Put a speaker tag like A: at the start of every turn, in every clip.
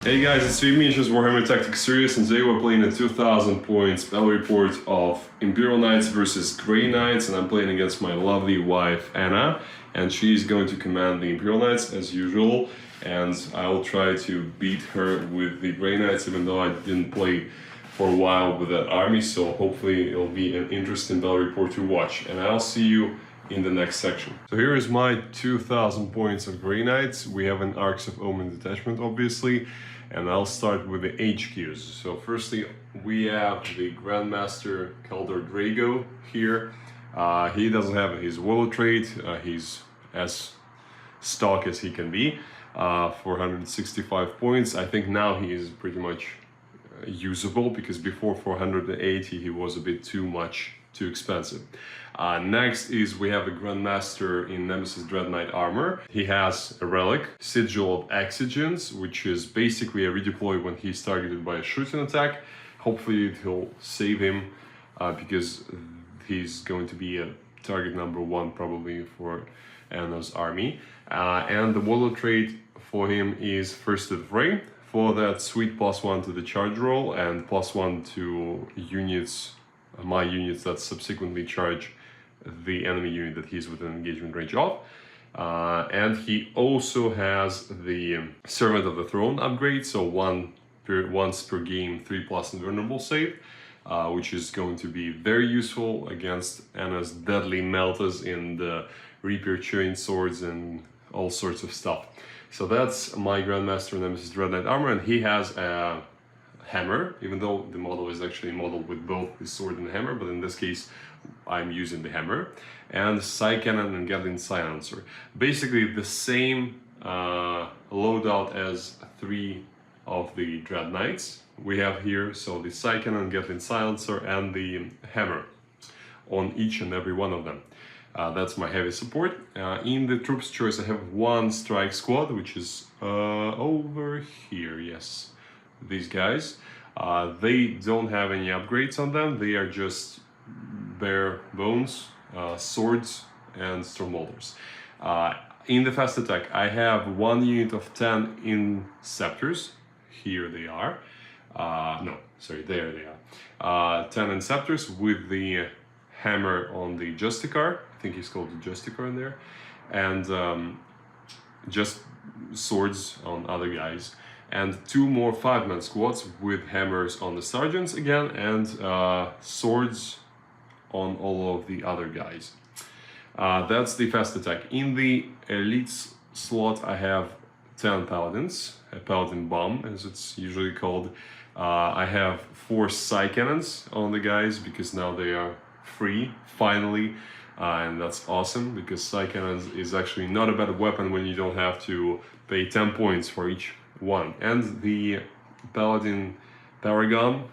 A: Hey guys, it's vf.miniatures Warhammer Tactics series, and today we're playing a 2000 points battle report of Imperial Knights versus Grey Knights, and I'm playing against my lovely wife Anna, and she's going to command the Imperial Knights as usual, and I'll try to beat her with the Grey Knights, even though I didn't play for a while with that army, so hopefully it'll be an interesting battle report to watch, and I'll see you in the next section. So here is my 2000 points of Grey Knights. We have an Arcs of Omen detachment, obviously, and I'll start with the HQs. So firstly, we have the Grandmaster Keldor Drago here. He doesn't have his Warlord trait. He's as stock as he can be, 465 points. I think now he is pretty much usable, because before 480 he was a bit too expensive. Next is we have a Grandmaster in Nemesis Dread Knight armor. He has a relic, Sigil of Exigence, which is basically a redeploy when he's targeted by a shooting attack. Hopefully it'll save him, because he's going to be a target number one probably for Anna's army. And the Warlord trait for him is First of Ray, for that sweet +1 to the charge roll and +1 to units, my units that subsequently charge the enemy unit that he's within engagement range of. And he also has the Servant of the Throne upgrade, so once per game 3+ invulnerable save, which is going to be very useful against Anna's deadly meltas in the Reaper Chain Swords and all sorts of stuff. So that's my Grandmaster Nemesis Dread Knight armor, and he has a hammer, even though the model is actually modeled with both the sword and the hammer, but in this case I'm using the hammer, and Psy Cannon and Gatling Silencer. Basically the same loadout as 3 of the Dread Knights we have here, so the Psy Cannon, Gatling Silencer and the hammer on each and every one of them. That's my heavy support. In the troops choice I have one strike squad, which is over here, yes, these guys. They don't have any upgrades on them, they are just bare bones, swords and stormbolters. In the fast attack I have one unit of 10 Inceptors, here they are, no, sorry, there they are, 10 Inceptors with the hammer on the Justicar, I think he's called the Justicar in there, and just swords on other guys, and 2 more 5-man squads with hammers on the sergeants again, and swords on all of the other guys. That's the fast attack. In the elite slot I have 10 paladins, a paladin bomb as it's usually called. I have 4 Psy Cannons on the guys because now they are free finally, and that's awesome because Psy Cannons is actually not a bad weapon when you don't have to pay 10 points for each one. And the Paladin Paragon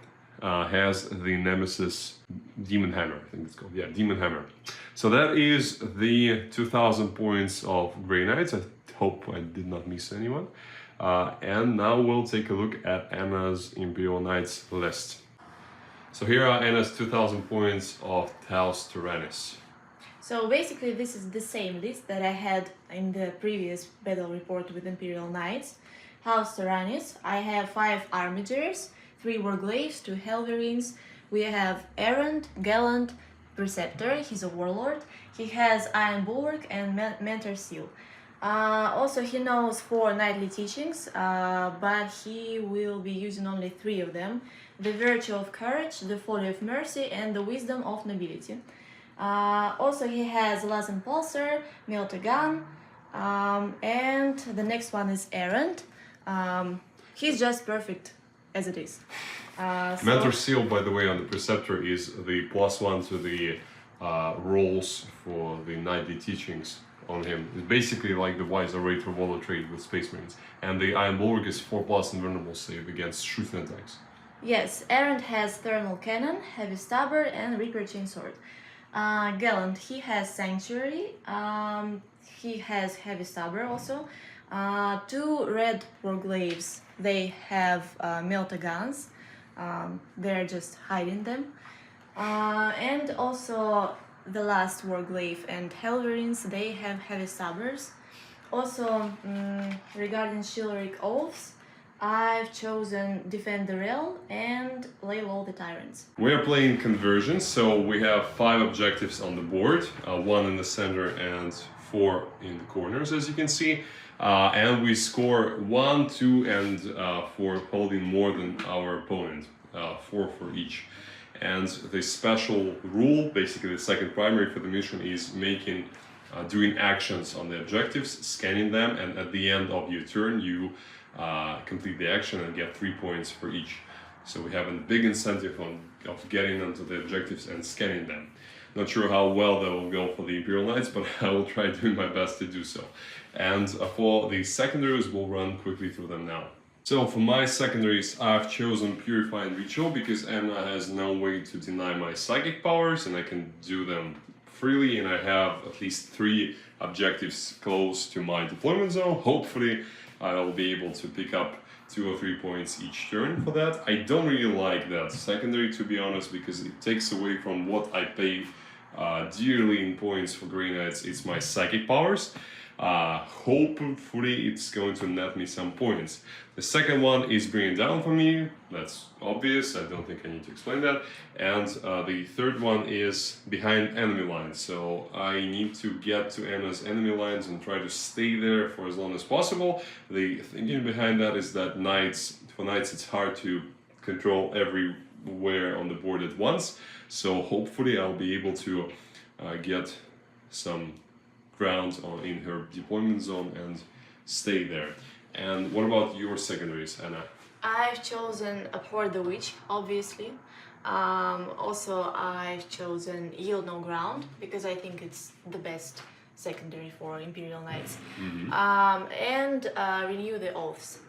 A: has the Nemesis Demon Hammer, I think it's called, yeah, Demon Hammer. So that is the 2000 points of Grey Knights. I hope I did not miss anyone. And now we'll take a look at Anna's Imperial Knights list. So here are Anna's 2000 points of House Taranis.
B: So basically this is the same list that I had in the previous battle report with Imperial Knights. House Taranis, I have 5 Armigers, 3 Warglaves, 2 Helverines. We have Errant, Gallant, Preceptor, he's a Warlord. He has Iron Bulwark and Mentor Seal. Also he knows 4 Knightly Teachings, but he will be using only 3 of them. The Virtue of Courage, the Folly of Mercy and the Wisdom of Nobility. Also he has Lazen Pulsar, Melta Gun, and the next one is Errant. He's just perfect as it is.
A: Mentor Seal, by the way, on the Preceptor is the +1 to the rolls for the Knightly Teachings on him. It's basically like the Wise Orator Warlord trait with Space Marines. And the Iron Bulwark is 4+ invulnerable save against shooting attacks.
B: Yes, Errant has Thermal Cannon, Heavy Stabber and Reaper Chainsword. Gallant, he has Sanctuary, he has Heavy Stabber also. 2 red Warglaves, they have Melta Guns, they're just hiding them. And also the last Warglaive and Helverines, they have Heavy Stabbers. Also, regarding chivalric oaths, I've chosen defend the realm and lay low the tyrants.
A: We are playing conversion, so we have 5 objectives on the board, 1 in the center and 4 in the corners, as you can see. And we score 1, 2, and 4 holding more than our opponent, 4 for each. And the special rule, basically the second primary for the mission, is doing actions on the objectives, scanning them, and at the end of your turn you complete the action and get 3 points for each. So we have a big incentive of getting onto the objectives and scanning them. Not sure how well that will go for the Imperial Knights, but I will try doing my best to do so. And for the secondaries, we'll run quickly through them now. So for my secondaries, I've chosen Purify and Ritual because Anna has no way to deny my psychic powers and I can do them freely, and I have at least 3 objectives close to my deployment zone. Hopefully I'll be able to pick up 2 or 3 points each turn for that. I don't really like that secondary, to be honest, because it takes away from what I pay dearly in points for Grey Knights. It's my psychic powers. Hopefully it's going to net me some points. The second one is bringing down for me. That's obvious, I don't think I need to explain that. And the third one is behind enemy lines. So I need to get to Anna's enemy lines and try to stay there for as long as possible. The thinking behind that is that for knights it's hard to control everywhere on the board at once. So hopefully I'll be able to get some ground in her deployment zone and stay there. And what about your secondaries, Anna?
B: I've chosen Abhor the Witch, obviously. Also, I've chosen Yield No Ground because I think it's the best secondary for Imperial Knights. And Renew the Oaths.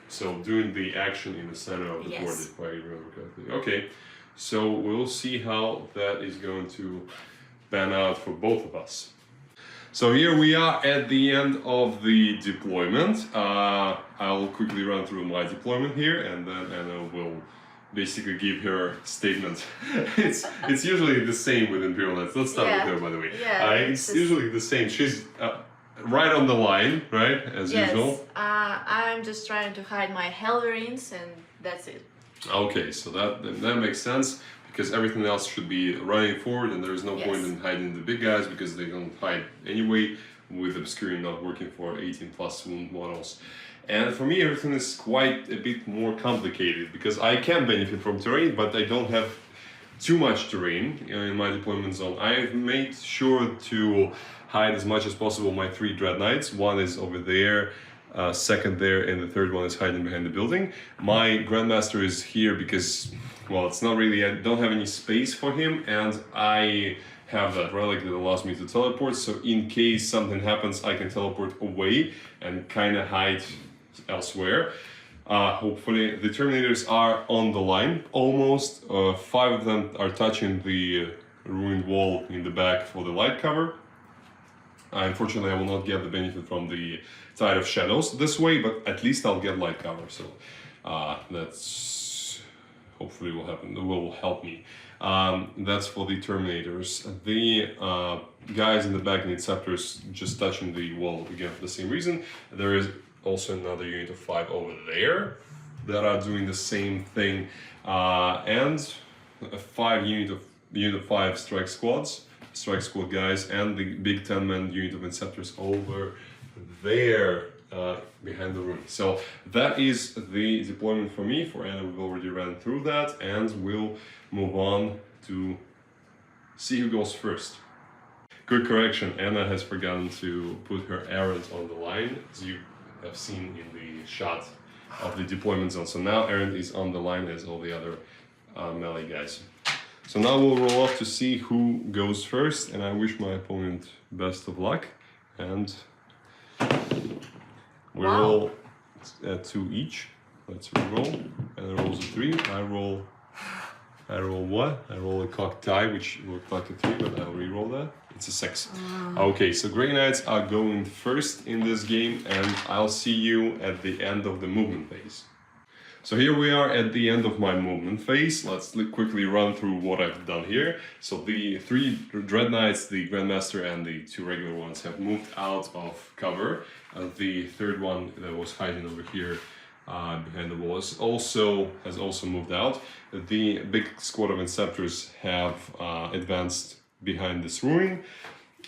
A: So doing the action in the center of the board,
B: Yes.
A: if I remember correctly. Okay, so we'll see how that is going to pan out for both of us. So here we are at the end of the deployment. I'll quickly run through my deployment here, and then Anna will basically give her statement. It's usually the same with Imperial Knights. Let's start with her, by the way.
B: Yeah,
A: it's usually the same. She's right on the line, right, as usual.
B: Yes, I'm just trying to hide my Helverines and that's it.
A: Okay, so that makes sense, because everything else should be running forward, and there's no point in hiding the big guys because they don't hide anyway, with Obscuring not working for 18 plus wound models. And for me, everything is quite a bit more complicated because I can benefit from terrain, but I don't have too much terrain in my deployment zone. I've made sure to hide as much as possible my 3 Dread Knights. One is over there, second there, and the third one is hiding behind the building. My Grandmaster is here because, well, it's not really, I don't have any space for him, and I have that relic that allows me to teleport, so in case something happens, I can teleport away and kind of hide elsewhere. Hopefully the Terminators are on the line, almost. 5 of them are touching the ruined wall in the back for the light cover. Unfortunately, I will not get the benefit from the Tide of Shadows this way, but at least I'll get light cover, so that's hopefully will help me. That's for the Terminators. The guys in the back need Scepters just touching the wall again for the same reason. There is also another unit of 5 over there that are doing the same thing, and a 5 unit of 5 strike squad guys, and the big 10-man unit of Inceptors over there behind the room. So that is the deployment for me. For Anna, we've already ran through that, and we'll move on to see who goes first. Quick correction, Anna has forgotten to put her errant on the line, as you have seen in the shot of the deployment zone. So now errant is on the line as all the other melee guys. So now we'll roll off to see who goes first, and I wish my opponent best of luck. And we roll 2 each. Let's re-roll. And rolls a 3. I roll what? I roll a cocked die, which looked like a 3, but I'll re-roll that. It's a 6. Okay, so Grey Knights are going first in this game, and I'll see you at the end of the movement phase. So here we are at the end of my movement phase. Let's quickly run through what I've done here. So the 3 Dread Knights, the Grandmaster, and the 2 regular ones have moved out of cover. The third one that was hiding over here behind the walls. Has also moved out. The big squad of Inceptors have advanced behind this ruin.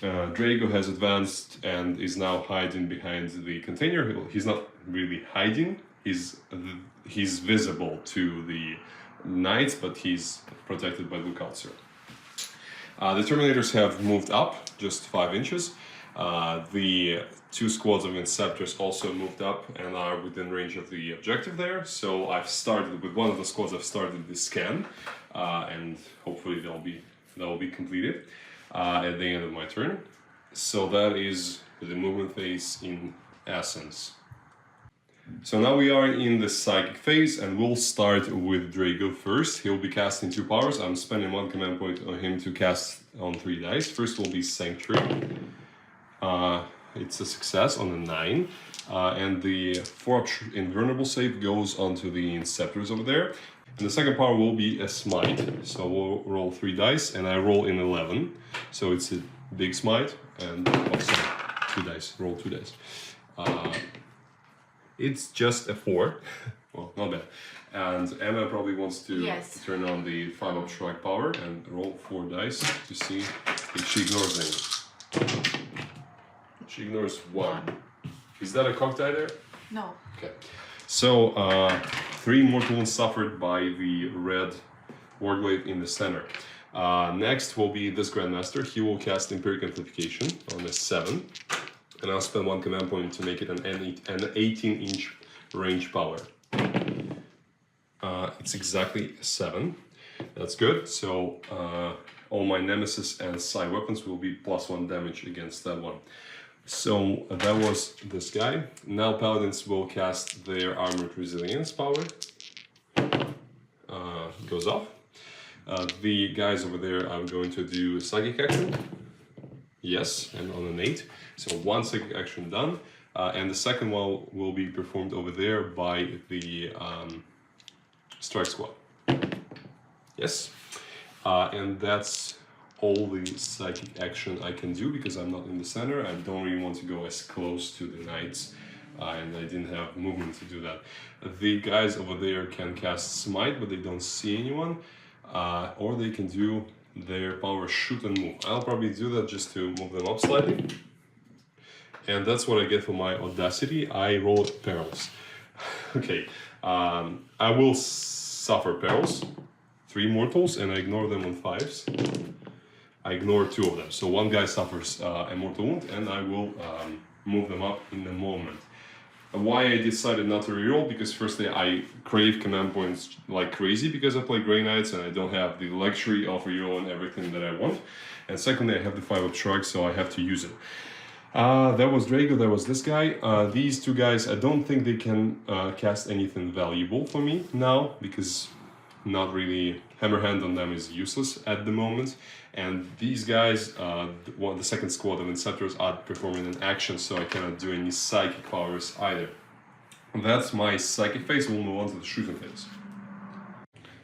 A: Drago has advanced and is now hiding behind the container. He's not really hiding. He's visible to the knights, but he's protected by Lookoutser. The Terminators have moved up just 5 inches. The 2 squads of Inceptors also moved up and are within range of the objective there. So I've started with one of the squads. I've started the scan, and hopefully that will be completed at the end of my turn. So that is the movement phase in essence. So now we are in the psychic phase, and we'll start with Drago first. He'll be casting 2 powers. I'm spending 1 command point on him to cast on 3 dice. First will be Sanctuary. It's a success on a 9. And the 4-up invulnerable save goes onto the Inceptors over there. And the second power will be a Smite. So we'll roll 3 dice, and I roll in 11. So it's a big Smite, and also 2 dice. Roll 2 dice. It's just a 4. Well, not bad. And Emma probably wants to turn on the 5-up strike power and roll 4 dice to see if she ignores any. She ignores 1. Is that a cock die there?
B: No.
A: Okay. So, 3 mortal wounds suffered by the red Warglaive in the center. Next will be this Grandmaster. He will cast Imperial Amplification on a 7. And I'll spend 1 command point to make it an 18-inch range power. It's exactly 7. That's good. So all my Nemesis and side weapons will be +1 damage against that one. So that was this guy. Now Paladins will cast their Armored Resilience power. Goes off. The guys over there, I'm going to do Psychic Action. Yes, and on an 8. So 1 psychic action done, and the second one will be performed over there by the strike squad. Yes, and that's all the psychic action I can do because I'm not in the center. I don't really want to go as close to the knights, and I didn't have movement to do that. The guys over there can cast Smite, but they don't see anyone, or they can do their power Shoot and Move. I'll probably do that just to move them up slightly. And that's what I get for my Audacity. I roll perils. Okay, I will suffer perils. 3 mortals, and I ignore them on 5s. I ignore 2 of them. So 1 guy suffers a mortal wound, and I will move them up in a moment. Why I decided not to reroll? Because firstly, I crave command points like crazy because I play Grey Knights and I don't have the luxury of rerolling everything that I want. And secondly, I have the 5-up strike, so I have to use it. That was Drago, that was this guy. These 2 guys, I don't think they can cast anything valuable for me now, because not really, Hammer Hand on them is useless at the moment. And these guys, the second squad of Inceptors are performing an action, so I cannot do any psychic powers either. That's my psychic phase. We'll move on to the shooting phase.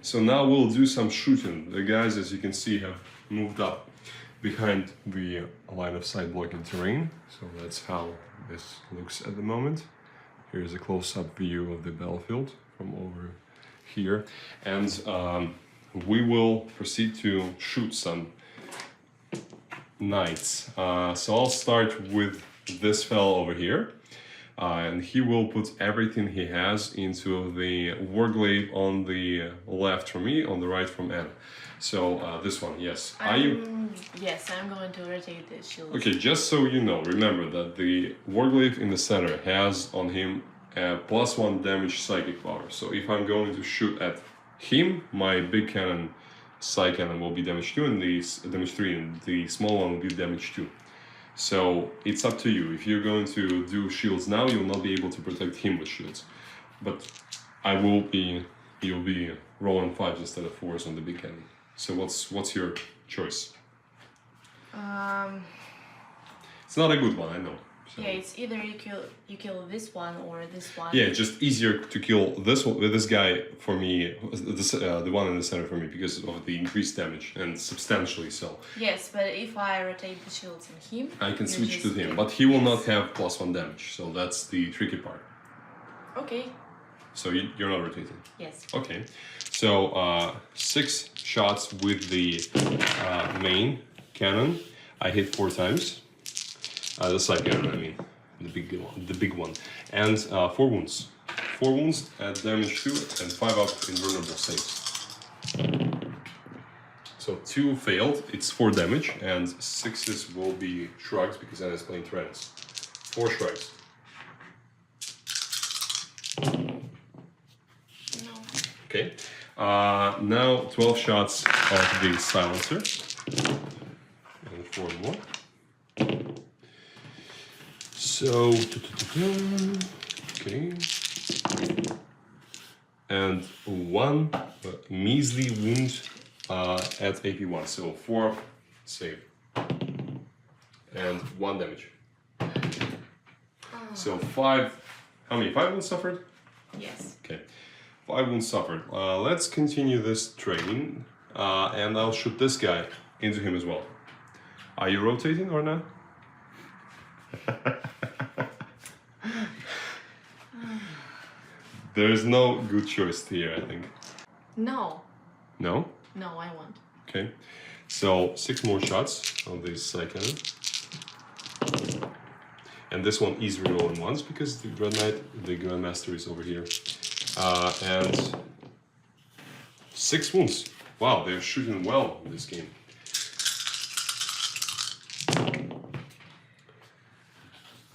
A: So now we'll do some shooting. The guys, as you can see, have moved up behind the line of sight blocking terrain. So that's how this looks at the moment. Here's a close-up view of the battlefield from over here. And we will proceed to shoot some knights. So I'll start with this fellow over here. And he will put everything he has into the Warglaive on the left from me, on the right from Anna. So this one, yes.
B: Yes, I'm going to rotate the shield.
A: Okay, just so you know, remember that the Warglaive in the center has on him a +1 damage psychic power. So if I'm going to shoot at him, my big cannon, Psy cannon, will be damage 2 and the damage 3, and the small one will be damage 2. So it's up to you. If you're going to do shields now, you'll not be able to protect him with shields. But you'll be rolling 5s instead of 4s on the big cannon. So what's your choice? It's not a good one, I know. So.
B: Yeah, it's either you kill this one or this one.
A: Yeah, it's just easier to kill this guy for me, the one in the center for me, because of the increased damage, and substantially so.
B: Yes, but if I rotate the shields on him,
A: I can switch to him, but he will not have +1 damage, so that's the tricky part.
B: Okay.
A: So you're not rotating?
B: Yes.
A: Okay. So 6 shots with the main cannon. I hit 4 times. The side cannon, I mean. The big one. And 4 wounds. 4 wounds at damage 2 and 5 up invulnerable saves. So 2 failed, it's 4 damage, and 6s will be shrugs because Anna's playing Taranis. 4 shrugs.
B: No.
A: Okay. Now 12 shots of the silencer. And 4 more. So, okay. And 1 measly wound at AP1, so 4 save. And 1 damage. So 5, how many? 5 wounds suffered?
B: Yes.
A: Okay, 5 wounds suffered. Let's continue this train, and I'll shoot this guy into him as well. Are you rotating or not? There's no good choice here, I think.
B: No.
A: No?
B: No, I won't.
A: Okay. So 6 more shots of this cannon. And this one is rerolling once because the Dread Knight, the Grandmaster, is over here. And 6 wounds. Wow, they're shooting well in this game.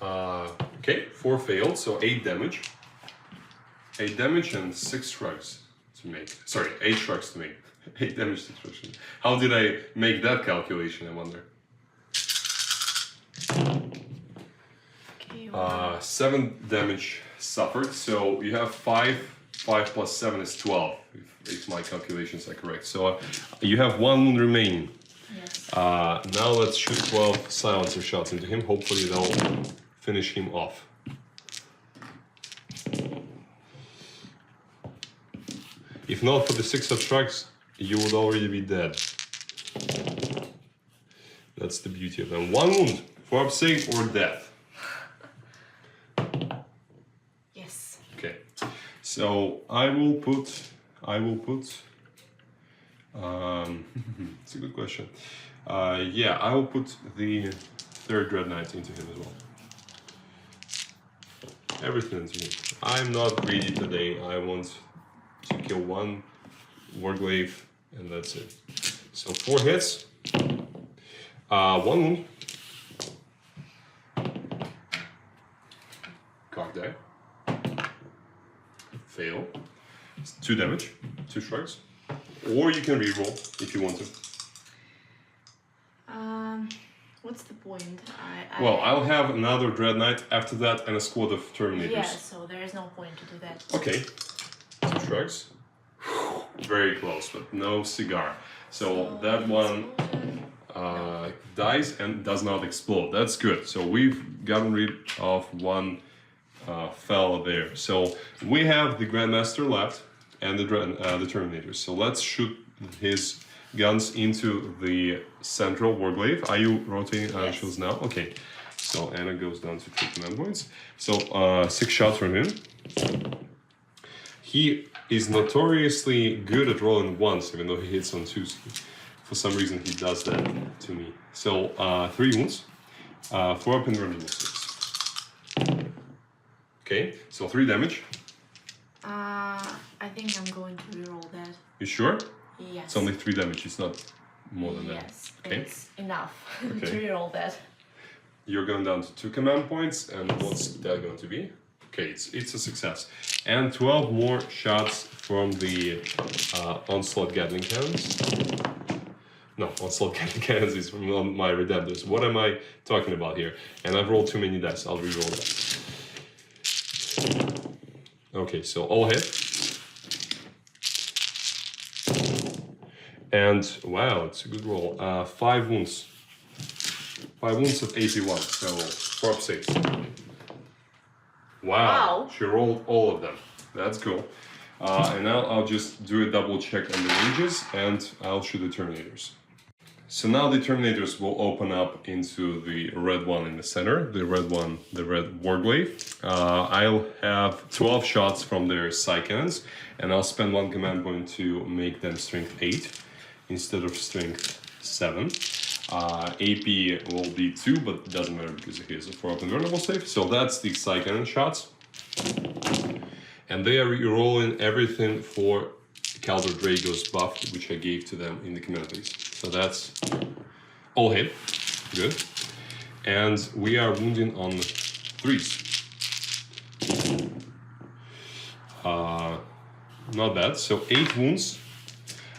A: Okay, 4 failed, so 8 damage. 8 damage and 6 shrugs to make. Sorry, 8 shrugs to make. 8 damage, 6 shrugs. How did I make that calculation, I wonder?
B: Okay,
A: 7 damage suffered, so you have 5. 5 plus 7 is 12, if my calculations are correct. So you have 1 wound remaining.
B: Yes.
A: Now let's shoot 12 silencer shots into him. Hopefully they'll finish him off. If not for the 6 of shrugs, you would already be dead. That's the beauty of them. 1 wound, 4 up save or death.
B: Yes.
A: Okay, so I will put, it's a good question. Yeah, I will put the 3rd Dread Knight into him as well. Everything into him. I'm not greedy today, I want to kill 1 Warglaive and that's it. So 4 hits, 1 wound. Cock die. Fail. It's 2 damage, 2 shrugs. Or you can reroll if you want to.
B: What's the point?
A: Well, I'll have another Dread Knight after that and a squad of Terminators.
B: Yeah, so there is no point to do that.
A: Okay. 2 shrugs. Very close, but no cigar. So that one dies and does not explode. That's good. So we've gotten rid of 1 fella there. So we have the Grandmaster left and the Terminators. So let's shoot his guns into the central Warglaive. Are you rotating shields now? Okay. So Anna goes down to 3 command points. So 6 shots from him. He is notoriously good at rolling 1s, even though he hits on 2s. For some reason, he does that to me. So 3 wounds, 4 up in random saves. Okay, so 3 damage.
B: I think I'm going to reroll that.
A: You sure?
B: Yes.
A: It's only 3 damage, it's not more than that.
B: Yes,
A: Okay.
B: it's enough
A: Okay.
B: to reroll that.
A: You're going down to 2 command points, and what's that going to be? Okay, it's a success. And 12 more shots from the Onslaught Gatling Cannons. No, Onslaught Gatling Cannons is from my Redemptors. What am I talking about here? And I've rolled too many dice, I'll re-roll that. Okay, so all hit. And wow, it's a good roll. 5 wounds. 5 wounds of AP1, so 4 up 6. Wow, she rolled all of them. That's cool. And now I'll just do a double check on the ranges and I'll shoot the Terminators. So now the Terminators will open up into the red one in the center, the red Warglaive. I'll have 12 shots from their side cannons, and I'll spend 1 command point to make them strength 8 instead of strength 7. AP will be 2, but it doesn't matter because he has a 4-up invulnerable save. So that's the side cannon shots. And they are re-rolling everything for Calder Drago's buff, which I gave to them in the command phase. So that's all hit. Good. And we are wounding on 3s. Not bad. So 8 wounds.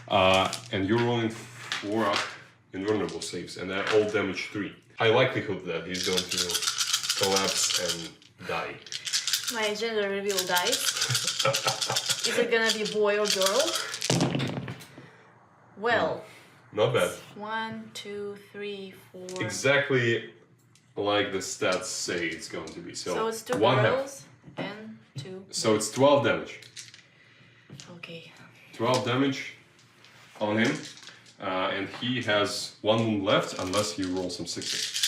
A: And you're rolling 4-up invulnerable saves, and that all damage 3. High likelihood that he's going to collapse and die.
B: My gender reveal dice. Is it gonna be boy or girl? Well.
A: Not bad.
B: 1, 2, 3, 4.
A: Exactly like the stats say it's going to be. So
B: it's 2
A: 1
B: girls and 2.
A: So it's 12 damage.
B: Okay.
A: 12 damage on him. And he has 1 wound left unless you roll some 6s.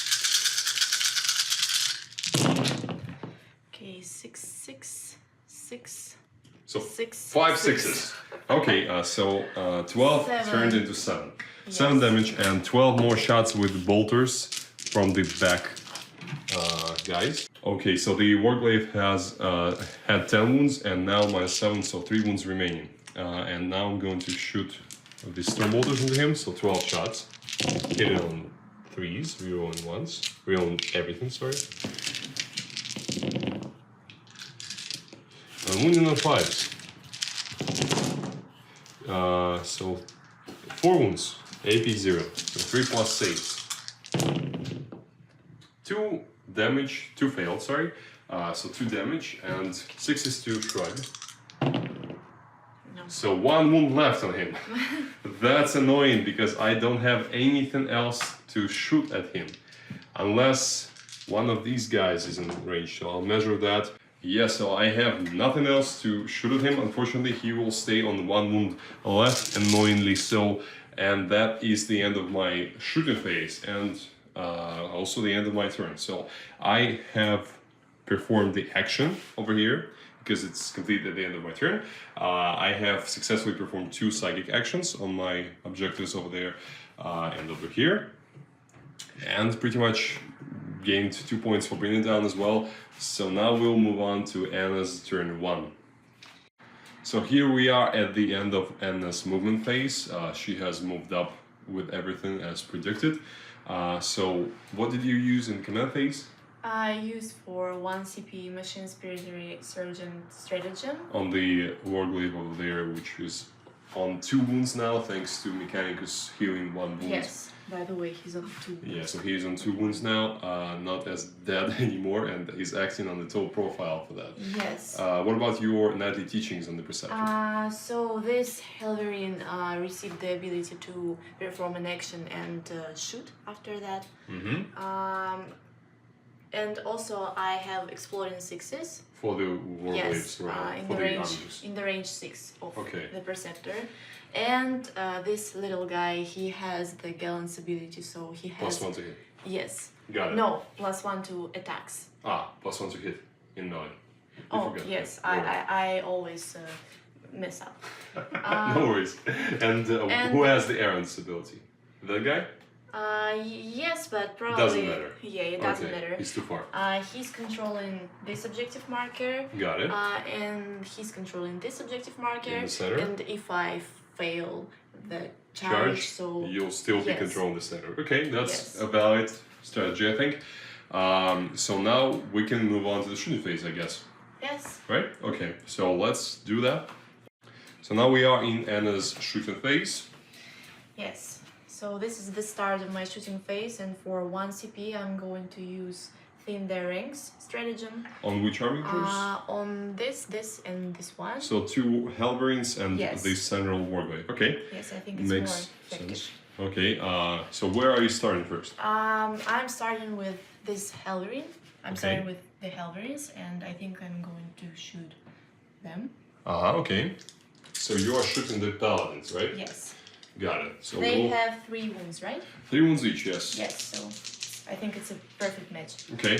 B: Okay, 6, 6, 6.
A: So
B: 6,
A: 5
B: 6.
A: 6s. Okay, so 12
B: 7.
A: turned into 7.
B: Yes.
A: 7 damage and 12 more shots with bolters from the back guys. Okay, so the Warglaive has had 10 wounds and now -7, so 3 wounds remaining. And now I'm going to shoot the storm bolters into him, so 12 shots. Hit it on 3s, rerolling 1s, rerolling everything, sorry. I'm wounding on 5s. So 4 wounds, AP 0, so 3 plus saves. 2 damage, 2 failed, sorry. So 2 damage, and 6 is to shrug.
B: No.
A: So 1 wound left on him. That's annoying because I don't have anything else to shoot at him. Unless one of these guys is in range, so I'll measure that. Yeah, so I have nothing else to shoot at him. Unfortunately, he will stay on 1 wound left, annoyingly so. And that is the end of my shooting phase, and also the end of my turn. So I have performed the action over here, because it's complete at the end of my turn. I have successfully performed 2 psychic actions on my objectives over there and over here. And pretty much gained 2 points for bringing it down as well. So now we'll move on to Anna's turn 1. So here we are at the end of Anna's movement phase. She has moved up with everything as predicted. So what did you use in command phase?
B: I used for 1 CP Machine Spirituary Surgeon Stratagem.
A: On the Warglaive over there, which is on 2 wounds now, thanks to Mechanicus healing 1 wound.
B: Yes, by the way, he's on 2 wounds.
A: Yeah, so he's on 2 wounds now, not as dead anymore, and is acting on the total profile for that.
B: Yes.
A: What about your nightly teachings on the perception?
B: So this Helverine received the ability to perform an action and shoot after that. And also I have Exploring 6s.
A: For the Warglaives,
B: Yes,
A: right?
B: in
A: For
B: the
A: the
B: range
A: armies.
B: in the range 6 of
A: Okay.
B: the Perceptor. And this little guy, he has the Gallant's ability, so he has
A: +1 to hit.
B: Yes.
A: Got it.
B: No, +1 to attacks.
A: +1 to hit in 9.
B: Oh, yes, I always mess up.
A: No worries. And who has the Errant's ability? That guy?
B: Yes, but probably...
A: Doesn't matter.
B: Yeah, it doesn't matter.
A: He's too far.
B: He's controlling this objective marker.
A: Got it.
B: And he's controlling this objective marker.
A: In the center.
B: And if I fail the charge,
A: Charge,
B: so...
A: you'll still be
B: yes.
A: controlling the center. Okay, that's
B: Yes.
A: a valid strategy, I think. So now we can move on to the shooting phase, I guess.
B: Yes.
A: Right? Okay, so let's do that. So now we are in Anna's shooting phase.
B: Yes. So this is the start of my shooting phase, and for 1 CP I'm going to use Thin Their Ranks stratagem.
A: On which army groups?
B: On this, and this one.
A: So 2 Helverines and
B: Yes.
A: the central Warglaive. Okay.
B: Yes, I think it's
A: Makes
B: more effective.
A: sense. Okay, so where are you starting first?
B: I'm starting with this Helverine. I'm
A: Okay.
B: starting with the Helverines, and I think I'm going to shoot them.
A: Okay. So you are shooting the Paladins, right?
B: Yes.
A: Got it. So
B: They have 3 wounds, right?
A: 3 wounds each, yes.
B: Yes, so I think it's a perfect match.
A: Okay.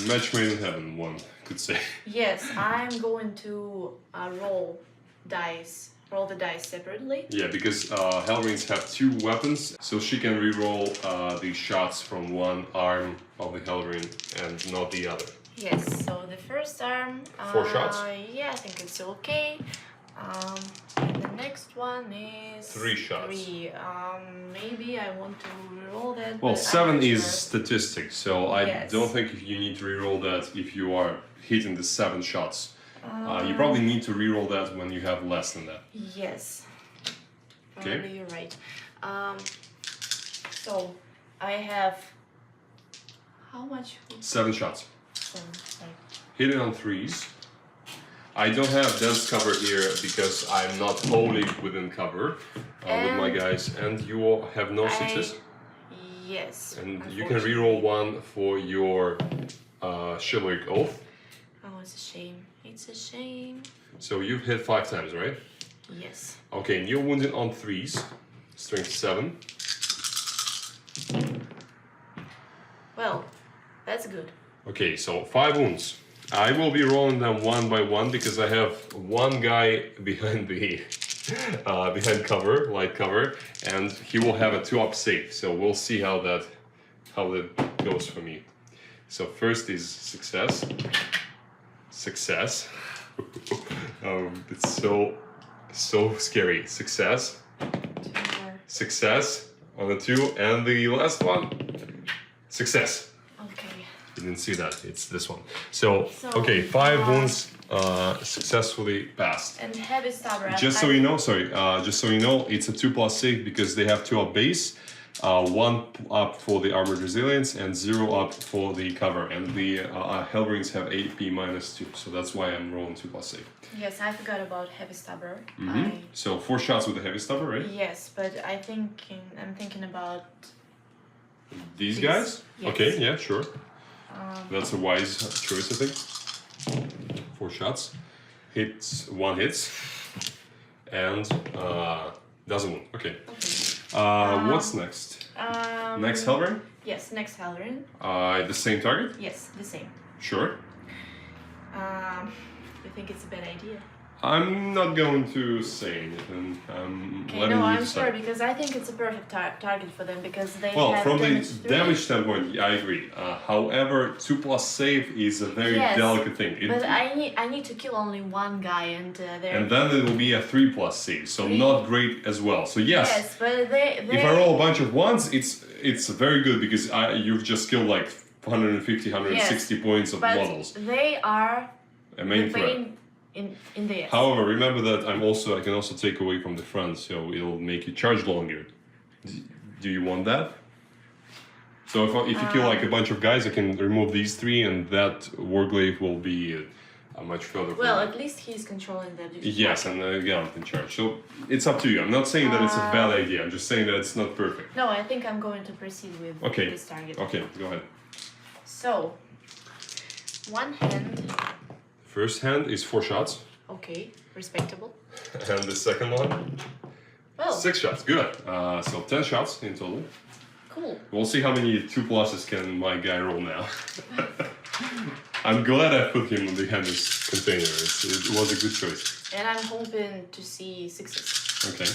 A: Match made in heaven, one could say.
B: Yes, I'm going to roll the dice separately.
A: Yeah, because Hellrings have 2 weapons, so she can reroll the shots from one arm of the Hellring and not the other.
B: Yes, so the first arm...
A: 4 shots?
B: Yeah, I think it's okay. And the next one is...
A: 3 shots.
B: 3. Maybe I want to reroll that.
A: Well,
B: but
A: 7
B: I'm not
A: is
B: sure.
A: statistics, so I
B: Yes.
A: don't think you need to reroll that if you are hitting the 7 shots. You probably need to reroll that when you have less than that.
B: Yes.
A: Okay.
B: Probably you're right. So I have how much?
A: 7 shots.
B: 7. Right.
A: Hit it on 3s. I don't have dense cover here because I'm not wholly within cover with my guys, and you all have no 6s.
B: Yes.
A: And you can reroll 1 for your chivalric oath.
B: Oh, it's a shame. It's a shame.
A: So you've hit 5 times, right?
B: Yes.
A: Okay, and you're wounded on 3s. Strength 7.
B: Well, that's good.
A: Okay, so 5 wounds. I will be rolling them one by one because I have one guy behind the behind cover, light cover, and he will have a 2-up save. So we'll see how that goes for me. So first is success. Success. It's so scary. Success.
B: 2 more.
A: Success on the 2, and the last one. Success.
B: Okay.
A: You didn't see that. It's this one. So okay, 5 wounds successfully passed.
B: And heavy stabber.
A: Just so you know, it's a 2+ save because they have 2 up base, 1 up for the armored resilience, and 0 up for the cover. And the Hellrings have AP -2, so that's why I'm rolling 2+ save.
B: Yes, I forgot about heavy stabber.
A: So 4 shots with the heavy stubber, right?
B: Yes, but I'm thinking about
A: These
B: These,
A: guys?
B: yes.
A: Okay, yeah, sure. That's a wise choice, I think. 4 shots. Hits, 1 hits. And doesn't wound. Okay. What's next? Next Hellring?
B: Yes, next Hellring.
A: The same target?
B: Yes, the same.
A: Sure.
B: You think it's a bad idea?
A: I'm not going to say anything.
B: Okay,
A: Letting
B: no,
A: you
B: I'm
A: decide.
B: sure because I think it's a perfect target for them because they
A: Well,
B: have
A: from the
B: damage 3.
A: damage standpoint, I agree. However, 2+ save is a very
B: Yes,
A: delicate thing.
B: But I need to kill only 1 guy and they're...
A: And then it will be a 3+ save, so not great as well. So yes,
B: but they
A: if I roll a bunch of 1s, it's very good because you've just killed like 150, 160 points of
B: but
A: models.
B: They are
A: A main
B: the
A: threat.
B: pain in the ass.
A: However, remember that I can also take away from the front, so it'll make you charge longer. Do you want that? So if you kill like a bunch of guys, I can remove these 3, and that Warglaive will be much further.
B: Well,
A: forward.
B: at least he's controlling the
A: Yes, and again, I'm in charge. So it's up to you. I'm not saying that it's a bad idea. I'm just saying that it's not perfect.
B: No, I think I'm going to proceed with this target.
A: Okay, go ahead.
B: So, 1 hand.
A: First hand is 4 shots,
B: Okay, respectable.
A: and the second one,
B: Well,
A: 6 shots. Good. So 10 shots in total.
B: cool.
A: We'll see how many 2+s can my guy roll now. I'm glad I put him in the Henry's container. It was a good choice.
B: And I'm hoping to see 6s.
A: Okay.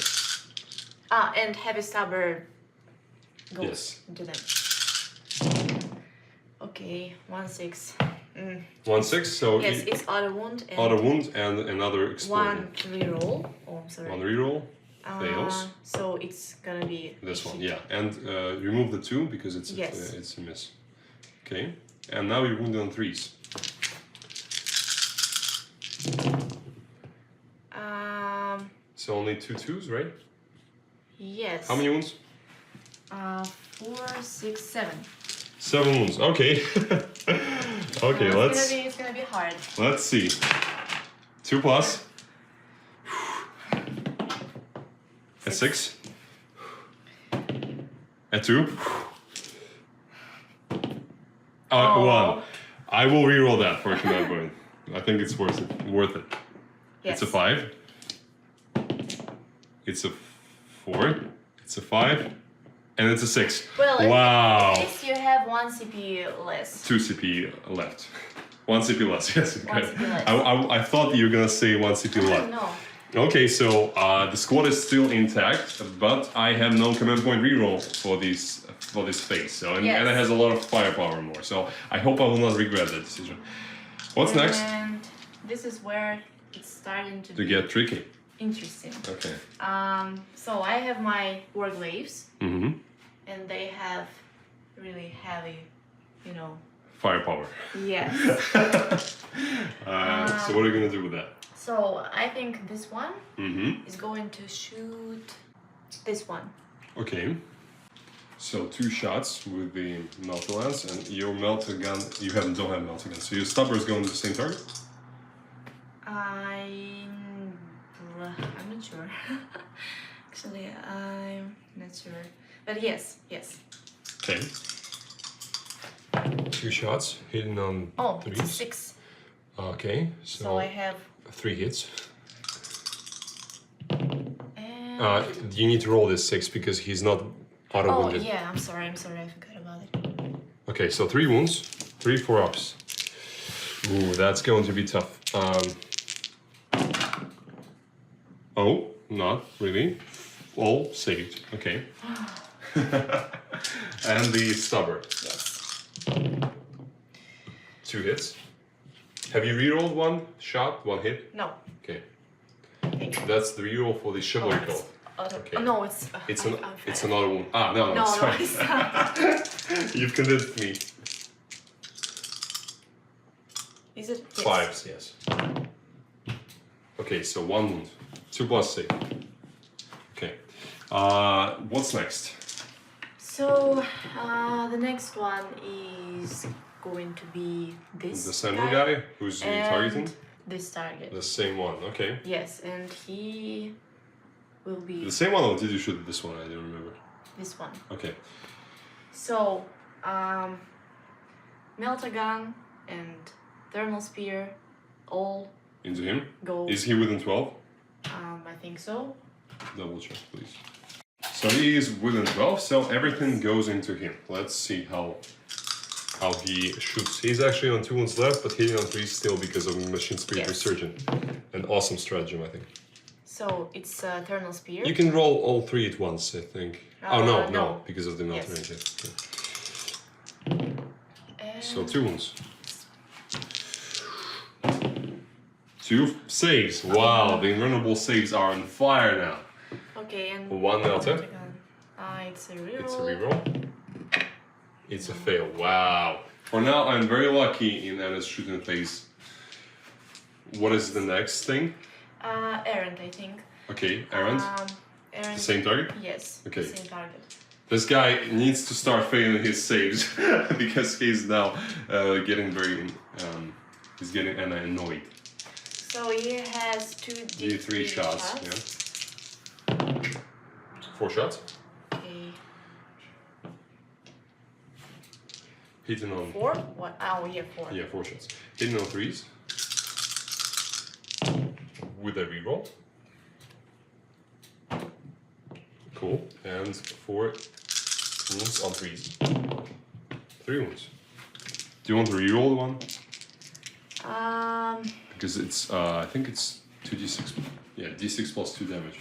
B: And heavy stabber goes
A: Yes.
B: into them. Okay, 1/6.
A: 1/6. So
B: Yes, it's auto wound and
A: auto wound and another explosion.
B: 1 reroll. Oh, I'm sorry.
A: 1 reroll. Fails.
B: So it's gonna be
A: This one, yeah. And remove the 2 because it's
B: Yes.
A: it's a miss. Okay. And now you're wounded on 3s. So only 2 2s, right?
B: Yes.
A: How many wounds?
B: 4, 6, 7.
A: 7 wounds. Okay. Okay,
B: It's gonna be hard.
A: let's see. 2+. A 6. A 2.
B: Oh.
A: 1. I will reroll that for a command point. I think it's worth it.
B: Yes.
A: It's a 5. It's a 4. It's a 5. And it's a 6.
B: Well,
A: wow.
B: at least you have 1 CP less.
A: 2 CP left. 1 CP less, yes.
B: 1 CP less.
A: I thought you were gonna say 1 CP left.
B: No.
A: Okay, so the squad is still intact, but I have no command point reroll for this phase. So and
B: Yes.
A: Anna has a lot of firepower more. So I hope I will not regret that decision. What's next?
B: And this is where it's starting to
A: To
B: be
A: get tricky.
B: interesting.
A: Okay.
B: So I have my warglaves,
A: Mm-hmm.
B: and they have really heavy, you know.
A: Firepower.
B: Yes.
A: So what are you gonna do with that?
B: So I think this one
A: Mm-hmm.
B: is going to shoot this one.
A: Okay. So 2 shots with the melter lance, and your melter gun. You don't have melter gun, so your stubber is going to the same target.
B: I'm not sure. Actually, I'm not sure. But yes.
A: Okay. 2 shots hitting on
B: Oh,
A: 3.
B: it's a 6.
A: Okay,
B: So I have
A: 3 hits.
B: and
A: You need to roll this 6 because he's not auto
B: oh
A: wounded.
B: yeah, I'm sorry, I forgot about it.
A: Okay, so 3 wounds, 3 4-ups. Ooh, that's going to be tough. Oh, not really. All saved. Okay. And the stubber.
B: Yes.
A: 2 hits. Have you rerolled 1 shot, 1 hit?
B: No.
A: Okay.
B: Thank you.
A: That's the reroll for the chivalry code. Okay.
B: Oh, no, it's
A: It's another one. Ah, no,
B: No,
A: sorry.
B: it's not.
A: You've convinced me.
B: Is it? Yes.
A: 5s, yes. Okay, so 1 wound. 2 plus save. Okay. What's next?
B: So the next one is going to be this
A: The center guy who's targeting?
B: and this target.
A: The same one, okay.
B: Yes, and he will be
A: The same one, or did you shoot this one? I don't remember.
B: this one.
A: Okay.
B: So melter gun and thermal spear all
A: Into him?
B: go.
A: Is he within 12?
B: I think so.
A: Double check, please. So he is within 12, so everything goes into him. Let's see how he shoots. He's actually on 2 wounds left, but hitting on 3 still because of Machine Spirit
B: Yes.
A: Resurgent. An awesome stratagem, I think.
B: So it's thermal spear.
A: You can roll all 3 at once, I think. Oh, no,
B: no.
A: because of the melt
B: Yes.
A: range. Okay.
B: And
A: So 2 wounds. 2 saves. Wow, the invulnerable saves are on fire now.
B: okay, and
A: 1 melter.
B: gun. It's a reroll.
A: It's a reroll. It's a fail. Wow. For now, I'm very lucky in Anna's shooting phase. What is the next thing?
B: Errant, I think.
A: Okay, errand.
B: Errant.
A: The same target?
B: Yes.
A: Okay.
B: The same target.
A: This guy needs to start failing his saves because he's now getting he's getting Anna annoyed.
B: So he has 2
A: D3 shots. Yeah. 4 shots.
B: Okay.
A: Hitting on
B: 4? What? Oh, yeah, 4.
A: Yeah, 4 shots. Hitting on 3s. With a reroll. Cool. And 4 wounds on 3s. 3 wounds. Do you want to reroll one? Because it's, I think it's 2d6. Yeah, d6 plus 2 damage.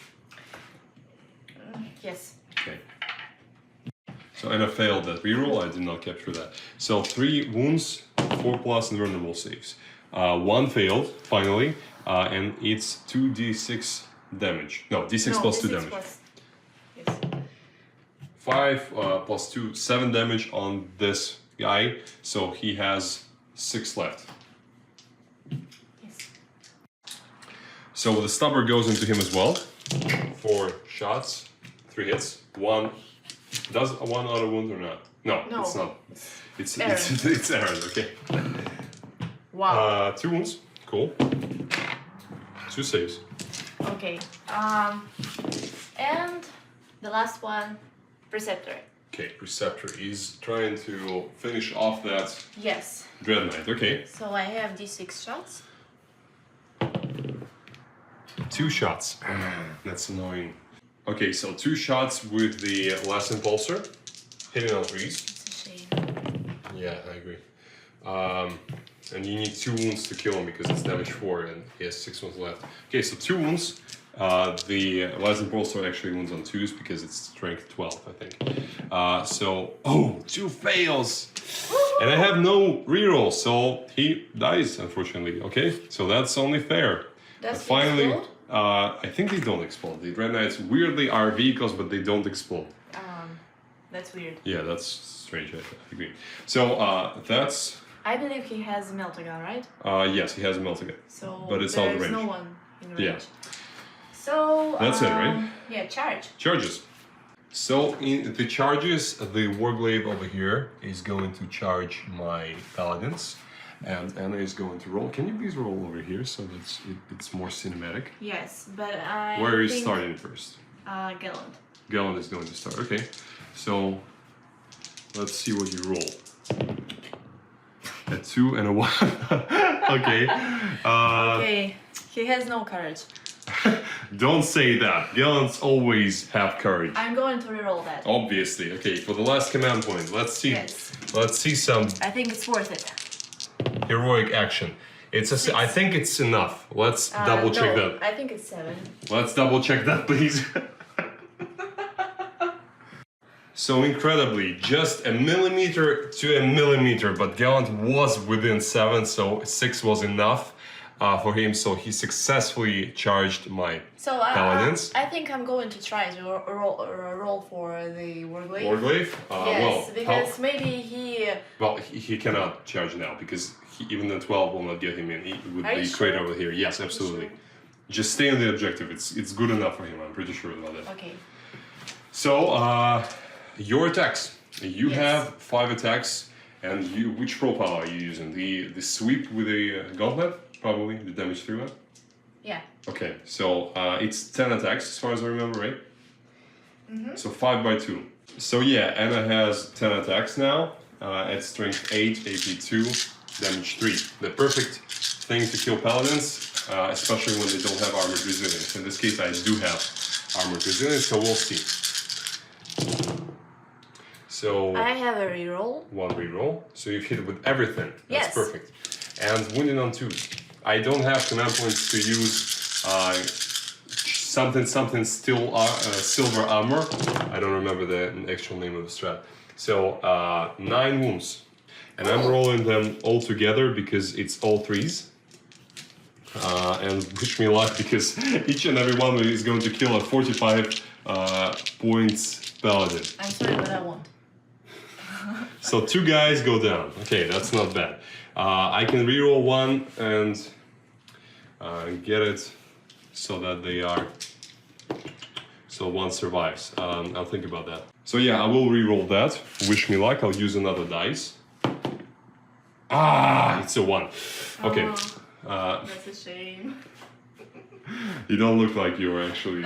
B: Yes.
A: Okay. So Anna failed that reroll. I did not capture that. So 3 wounds, 4 plus invulnerable saves. 1 failed finally, and it's 2d6 damage. No, d6 plus 2 damage.
B: Plus, yes.
A: 5 plus 2, 7 damage on this guy. So he has 6 left.
B: Yes.
A: So the stubber goes into him as well. 4 shots, 3 hits. 1 does 1 auto wound or not? No,
B: No.
A: it's not. It's
B: errant.
A: it's errant. Okay.
B: Wow.
A: 2 wounds. Cool. 2 saves.
B: Okay. And the last one, Preceptor.
A: Okay, Preceptor is trying to finish off that
B: Yes.
A: Dread Knight. Okay.
B: So I have D6 shots.
A: 2 shots. That's annoying. Okay, so 2 shots with the last impulsor, hitting on 3s.
B: It's a shame.
A: Yeah, I agree. And you need 2 wounds to kill him because it's damage 4 and he has 6 wounds left. Okay, so 2 wounds. The last impulsor actually wounds on 2s because it's strength 12, I think. So, 2 fails! And I have no reroll, so he dies, unfortunately. Okay, so that's only fair.
B: Does
A: But finally,
B: explode?
A: I think they don't explode. The Red Knights weirdly are vehicles, but they don't explode.
B: That's weird.
A: Yeah, that's strange. I agree. So that's.
B: I believe he has a meltagun, right?
A: Yes, he has a meltagun.
B: So
A: but it's out of
B: there's
A: range.
B: no one in range.
A: Yeah.
B: So
A: That's it, right?
B: Yeah, charge.
A: Charges. So in the charges, the Warglaive over here is going to charge my paladins, and Anna is going to roll. Can you please roll over here so that it's more cinematic?
B: Yes, but I
A: Where are you
B: think,
A: starting first?
B: Gallant.
A: Gallant is going to start. Okay, so let's see what you roll. A 2 and a 1. Okay.
B: Okay, he has no courage.
A: Don't say that. Gallants always have courage.
B: I'm going to reroll that.
A: Obviously. Okay, for the last command point, let's see.
B: Yes.
A: Let's see some
B: I think it's worth it.
A: heroic action. I think it's enough. Let's double check
B: no,
A: that.
B: I think it's 7.
A: Let's double check that, please. So incredibly, just a millimeter to a millimeter, but Gallant was within 7, so 6 was enough for him. So he successfully charged my
B: So
A: paladins.
B: I think I'm going to try to roll for the Warglaive.
A: Warglaive?
B: Yes, because maybe he...
A: He cannot charge now because even the 12 will not get him in with
B: Are
A: the
B: you
A: crate
B: sure?
A: over here. Yes, absolutely.
B: Sure?
A: Just stay on the objective. It's good enough for him. I'm pretty sure about that.
B: Okay.
A: So your attacks. You
B: Yes.
A: have 5 attacks, and which profile are you using? The sweep with the gauntlet, probably the damage 3 one.
B: Yeah.
A: Okay, so it's 10 attacks as far as I remember, right?
B: Mm-hmm.
A: So 5 by 2. So yeah, Anna has 10 attacks now. At strength 8, AP 2, damage 3. The perfect thing to kill paladins, especially when they don't have armored resilience. In this case, I do have armored resilience, so we'll see. So
B: I have a reroll.
A: 1 reroll. So you've hit it with everything. That's
B: Yes.
A: perfect. And wounded on 2. I don't have command points to use something silver armor. I don't remember the actual name of the strat. So 9 wounds. And I'm rolling them all together because it's all 3s. And wish me luck because each and every one is going to kill a 45 points paladin.
B: I'm sorry, but I won't.
A: So 2 guys go down. Okay, that's not bad. I can reroll 1 and get it so that they are... So 1 survives. I'll think about that. So yeah, I will reroll that. Wish me luck. I'll use another dice. It's a 1. Okay.
B: That's a shame.
A: You don't look like you're actually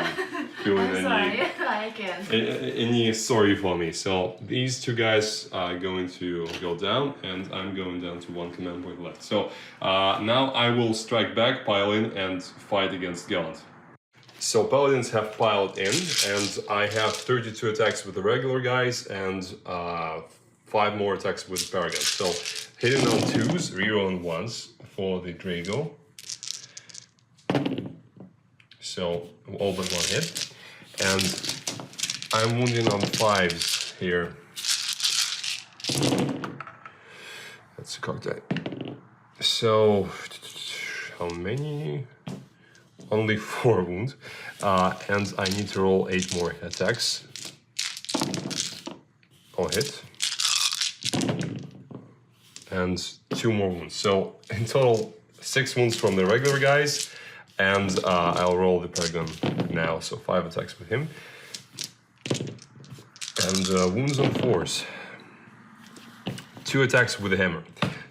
A: feeling
B: I'm sorry, I can't.
A: any sorry for me. So these 2 guys are going to go down, and I'm going down to 1 command point left. So now I will strike back, pile in, and fight against Gallant. So paladins have piled in, and I have 32 attacks with the regular guys and 5 more attacks with Paragon. So hitting on 2s, rerolling 1s for the Drago. So all but 1 hit. And I'm wounding on 5s here. That's a cocktail. So how many? Only 4 wounds. And I need to roll 8 more attacks. All hit. And 2 more wounds. So in total 6 wounds from the regular guys. And I'll roll the Paragon now, so 5 attacks with him. And wounds on 4s. 2 attacks with the hammer.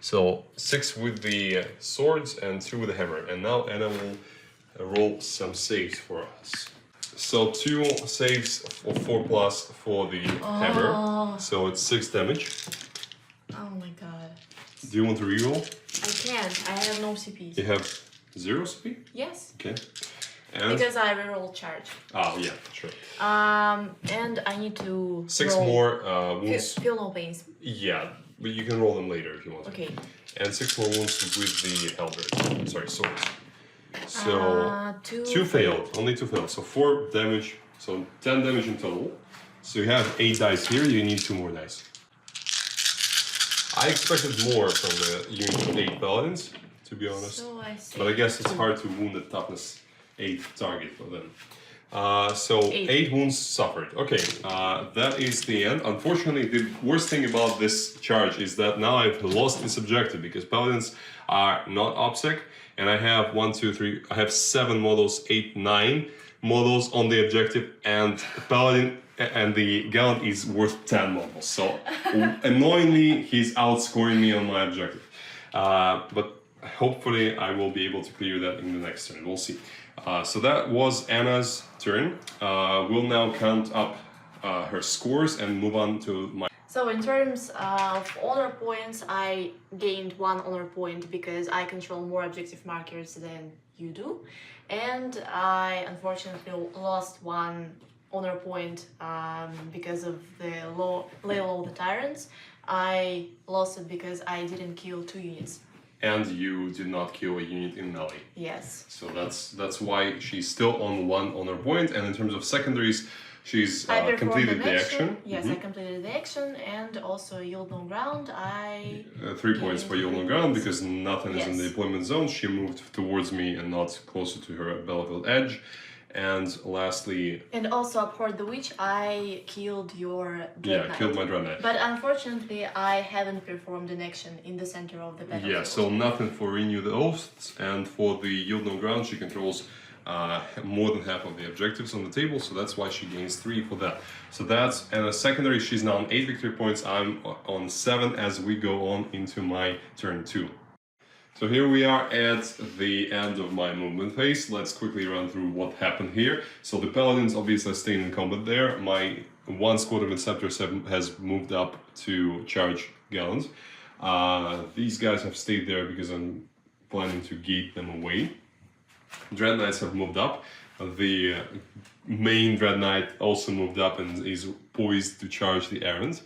A: So 6 with the swords and 2 with the hammer. And now Anna will roll some saves for us. So 2 saves for 4+ for the hammer. So it's 6 damage.
B: Oh my god.
A: Do you want to reroll?
B: I can't. I have no CPs.
A: You have 0 CP?
B: Yes.
A: Okay. And?
B: Because I reroll charge.
A: Oh, yeah, sure.
B: And I need to
A: 6
B: roll
A: more wounds.
B: Feel no pains.
A: Yeah, but you can roll them later if you want to.
B: Okay.
A: And 6 more wounds with the halberd. Sorry, swords. So,
B: 2
A: failed. Only 2 failed. So 4 damage. So 10 damage in total. So you have 8 dice here. You need 2 more dice. I expected more from the unit of 8 paladins, to be honest.
B: So I see.
A: But I guess it's hard to wound a toughness 8 target for them. So 8 wounds suffered. Okay, that is the end. Unfortunately, the worst thing about this charge is that now I've lost this objective because paladins are not OPSEC, and I have 1, 2, 3. I have 7 models, 8, 9 models on the objective, and paladin and the gallant is worth 10 models. So annoyingly, he's outscoring me on my objective. But hopefully, I will be able to clear that in the next turn. We'll see. So that was Anna's turn. We'll now count up her scores and move on to my...
B: So in terms of honor points, I gained 1 honor point because I control more objective markers than you do. And I unfortunately lost 1 honor point because of the lay low the tyrants. I lost it because I didn't kill 2 units.
A: And you did not kill a unit in melee.
B: Yes.
A: So that's why she's still on 1 honor point. And in terms of secondaries, she's completed the action.
B: Yes, I completed the action, and also yield on ground. I
A: 3 points for yield on ground because nothing is in the
B: Yes.
A: deployment zone. She moved towards me and not closer to her battlefield edge. And lastly,
B: and also Abhor the Witch, I killed your Dread Knight.
A: killed my Dread Knight.
B: But unfortunately, I haven't performed an action in the center of the battlefield.
A: Yeah, so nothing for Renew the Oaths, and for the Yield on Ground, she controls more than half of the objectives on the table, so that's why she gains 3 for that. So that's, and a secondary, she's now on 8 victory points, I'm on 7 as we go on into my turn 2. So here we are at the end of my movement phase. Let's quickly run through what happened here. So the Paladins obviously stayed in combat there. My 1 squad of Inceptors has moved up to charge Gallants. These guys have stayed there because I'm planning to gate them away. Dread Knights have moved up. The main Dread Knight also moved up and is poised to charge the errand.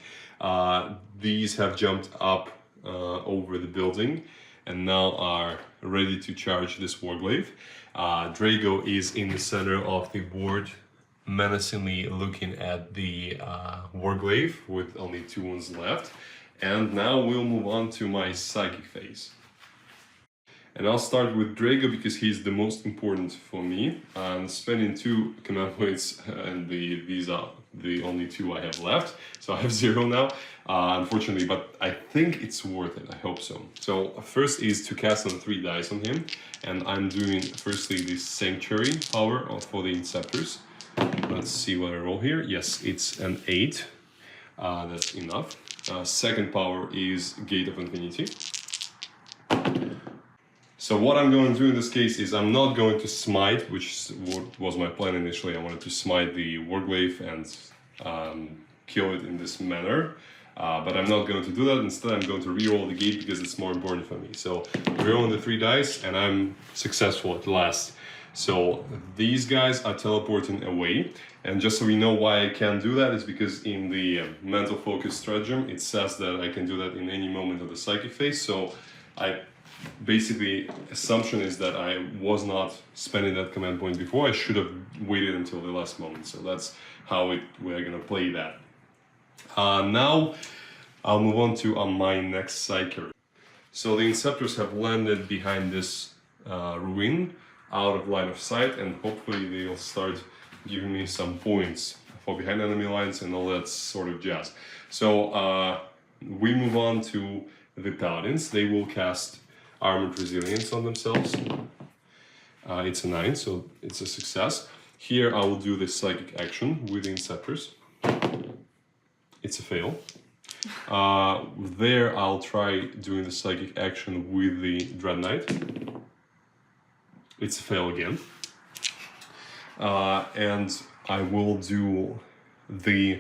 A: These have jumped up over the building and now are ready to charge this Warglaive. Drago is in the center of the board, menacingly looking at the Warglaive with only 2 wounds left. And now we'll move on to my psychic phase. And I'll start with Drago because he's the most important for me. I'm spending 2 command points and these are the only 2 I have left. So I have 0 now, unfortunately, but I think it's worth it, I hope so. So first is to cast on 3 dice on him. And I'm doing firstly the Sanctuary power for the Inceptors. Let's see what I roll here. Yes, it's an 8. That's enough. Second power is Gate of Infinity. So what I'm going to do in this case is I'm not going to smite, which was my plan initially. I wanted to smite the Warglaive and kill it in this manner. But I'm not going to do that. Instead, I'm going to reroll the gate because it's more important for me. So rerolling the 3 dice and I'm successful at last. So these guys are teleporting away. And just so we know why I can do that is because in the mental focus stratagem, it says that I can do that in any moment of the psychic phase. So basically, assumption is that I was not spending that command point before. I should have waited until the last moment. So that's how we're going to play that. Now, I'll move on to my next psychic. So the Inceptors have landed behind this ruin, out of line of sight, and hopefully they'll start giving me some points for behind enemy lines and all that sort of jazz. So we move on to the Paladins. They will cast Armored Resilience on themselves. It's a 9, so it's a success. Here I will do the psychic action with the Inceptors. It's a fail. There I'll try doing the psychic action with the Dread Knight. It's a fail again. And I will do the...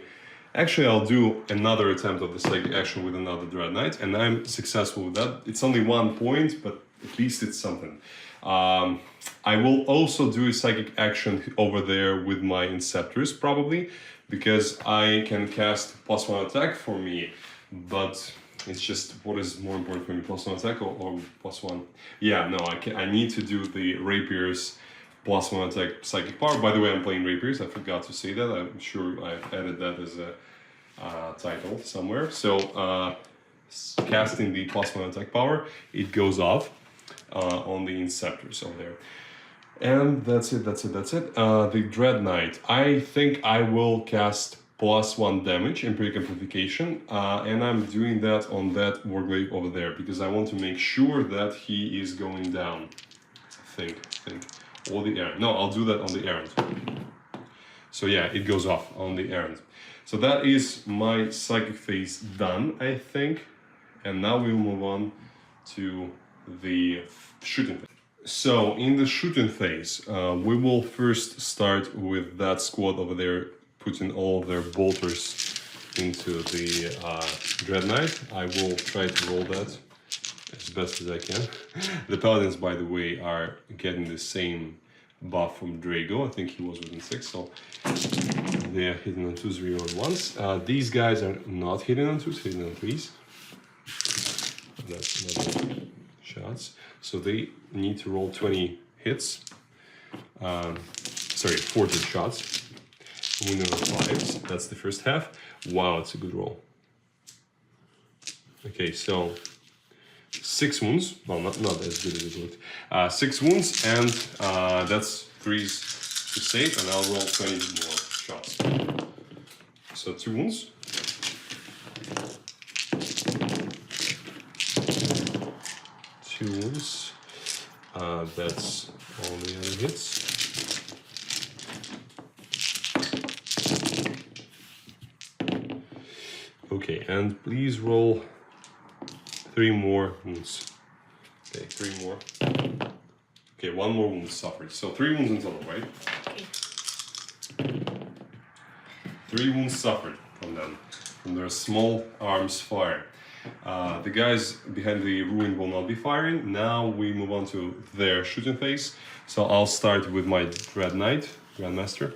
A: Actually, I'll do another attempt of the psychic action with another Dread Knight, and I'm successful with that. It's only 1 point, but at least it's something. I will also do a psychic action over there with my Inceptors, probably, because I can cast +1 attack for me, but it's just what is more important for me, +1 attack or +1? Yeah, no, I need to do the Rapier's +1 attack psychic power. By the way, I'm playing Rapiers, I forgot to say that. I'm sure I've added that as a title somewhere. So casting the +1 attack power, it goes off on the Inceptors over there. And that's it. The Dread Knight. I think I will cast +1 damage, Imperial Amplification, and I'm doing that on that Warglaive over there, because I want to make sure that he is going down. I think. Or the errand. No, I'll do that on the errand. So yeah, it goes off on the errand. So that is my psychic phase done, I think. And now we'll move on to the shooting phase. So in the shooting phase, we will first start with that squad over there, putting all of their bolters into the Dread Knight. I will try to roll that as best as I can. The Paladins, by the way, are getting the same buff from Drago. I think he was within 6, so they are hitting on 2s, 3 on 1s. These guys are not hitting on 2s, hitting on 3s. That's another shots. So they need to roll 20 hits. 40 shots. Winning on 5s. That's the first half. Wow, it's a good roll. Okay, so 6 wounds. Well, not as good as it looked. 6 wounds, and that's 3s to save, and I'll roll 20 more shots. So 2 wounds. 2 wounds. That's all the other hits. Okay, and please roll 3 more wounds. Okay, 3 more. Okay, 1 more wound suffered. So 3 wounds in total, right?
B: Okay.
A: 3 wounds suffered from them, from their small arms fire. The guys behind the ruin will not be firing. Now we move on to their shooting phase. So I'll start with my Dread Knight, Grandmaster.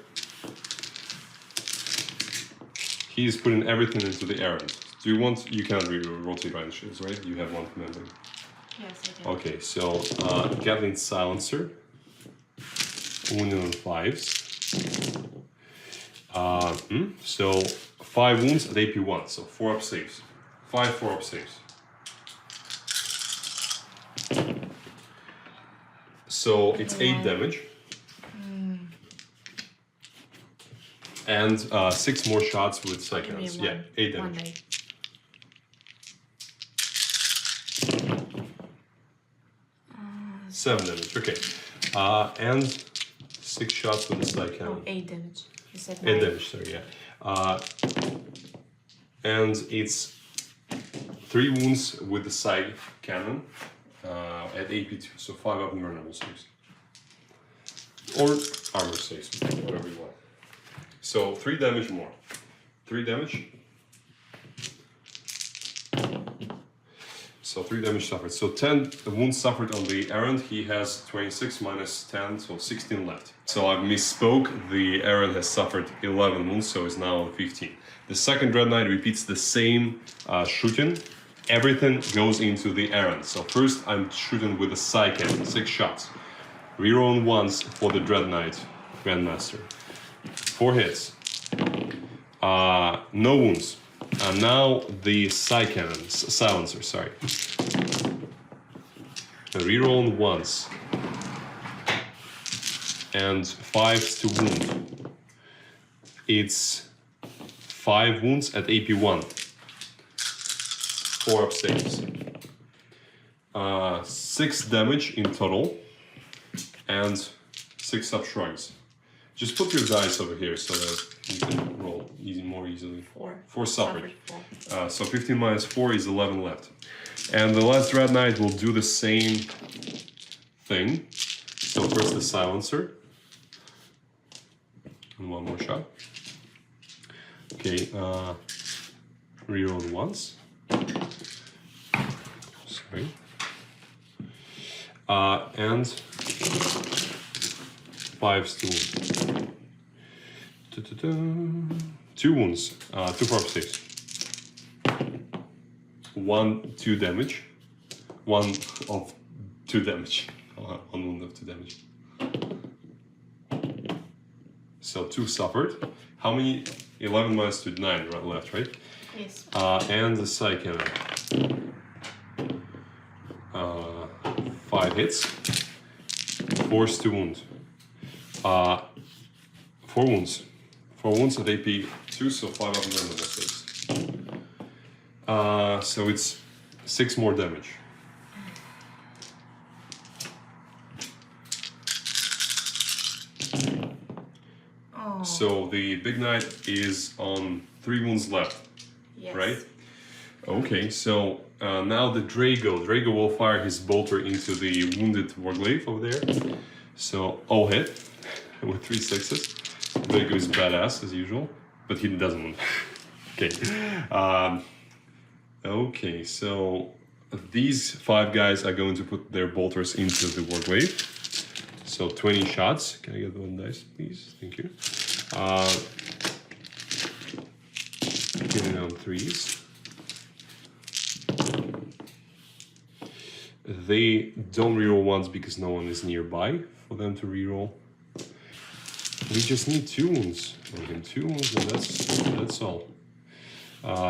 A: He's putting everything into the errand. Do you want? You cannot rotate branches, right? You have 1 commander.
B: Yes, I do.
A: Okay, so Gatling Silencer, wounded on 5s. So 5 wounds at AP1, so 4 up saves. 5 4-up saves. So it's 8 damage. And 6 more shots with seconds. Yeah, 8 damage. 7 damage, okay. And 6 shots with the side cannon.
B: 8 damage. You said
A: 8 damage, sorry, yeah. And it's 3 wounds with the side cannon at AP2, so 5 up invulnerable saves. Or armor saves, whatever you want. So 3 damage more. 3 damage. So 3 damage suffered. So 10 wounds suffered on the errand. He has 26 minus 10, so 16 left. So I misspoke. The errand has suffered 11 wounds, so it's now on 15. The second Dread Knight repeats the same shooting. Everything goes into the errand. So first I'm shooting with a side cannon, 6 shots. Reroll 1s for the Dread Knight Grandmaster. 4 hits. No wounds. And now the side cannon, silencer, sorry. Reroll 1s. And 5s to wound. It's 5 wounds at AP1. 4 up saves. 6 damage in total. And 6 up shrugs. Just put your dice over here so that you can roll more easily. 4 suffered. So 15 minus 4 is 11 left. And the last Dread Knight will do the same thing. So first the silencer. And 1 more shot. Okay, reroll 1s. Sorry. And 5 stone. 2 wounds. 2 prop saves. 1, 2 damage. 1 of 2 damage. 1 wound of 2 damage. So 2 suffered. How many? 11 minus 2, 9 left, right?
B: Yes.
A: And the side cannon. 5 hits. Force to wound. 4 wounds. 4 wounds at AP 2, so 5 of them are saves. So it's 6 more damage.
B: Oh.
A: So the big knight is on 3 wounds left,
B: Yes.
A: right? Okay, so now the Drago will fire his bolter into the wounded Warglaive over there. So all hit with 3 sixes. Drago is badass as usual, but he doesn't wound. Okay. Okay, so these 5 guys are going to put their bolters into the Warglaive. So 20 shots. Can I get 1 dice, please? Thank you. Getting on 3s. They don't reroll once because no one is nearby for them to reroll. We just need 2 wounds. We get 2 wounds, and that's all.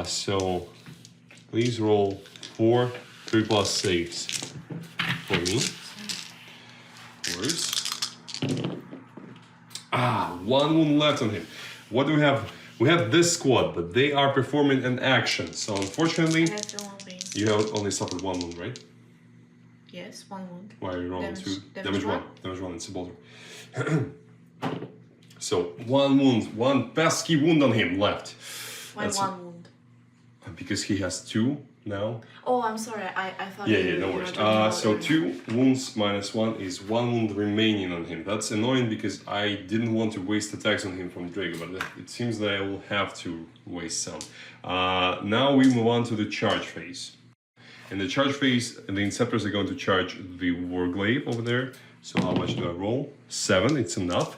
A: So please roll 4 3+ saves for me. Of course. 1 wound left on him. What do we have? We have this squad, but they are performing an action. So unfortunately,
B: I have still 1 pain.
A: you have only suffered 1 wound, right?
B: Yes, 1 wound.
A: Why are you rolling
B: Damage-
A: 2?
B: damage one?
A: Damage 1, it's a bolter. So 1 wound, 1 pesky wound on him left.
B: Why
A: That's
B: 1 wound?
A: because he has 2 now.
B: Oh, I'm sorry. I thought.
A: Yeah,
B: you
A: no
B: were
A: worries.
B: talking about
A: So
B: it.
A: 2 wounds minus 1 is 1 wound remaining on him. That's annoying because I didn't want to waste attacks on him from Drago, but it seems that I will have to waste some. Now we move on to the charge phase. In the charge phase, the Inceptors are going to charge the Warglaive over there. So how much do I roll? 7, it's enough.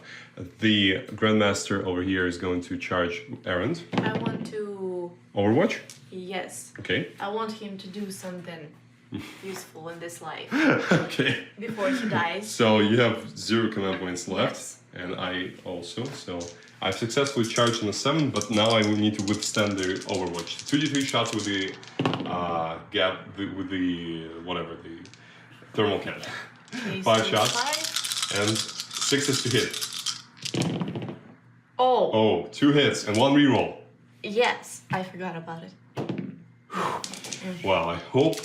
A: The Grandmaster over here is going to charge Errand.
B: I want to.
A: Overwatch?
B: Yes.
A: Okay.
B: I want him to do something useful in this life
A: Okay.
B: before he dies.
A: So you have 0 command points left,
B: Yes.
A: and I also. So I've successfully charged on a 7, but now I will need to withstand the Overwatch. 2d3 shots with the gap, with the whatever, the thermal cannon.
B: Okay,
A: 5
B: so
A: shots
B: 5.
A: and 6s to hit.
B: Oh,
A: Oh, 2 hits and 1 reroll.
B: yes. I forgot about it.
A: Well,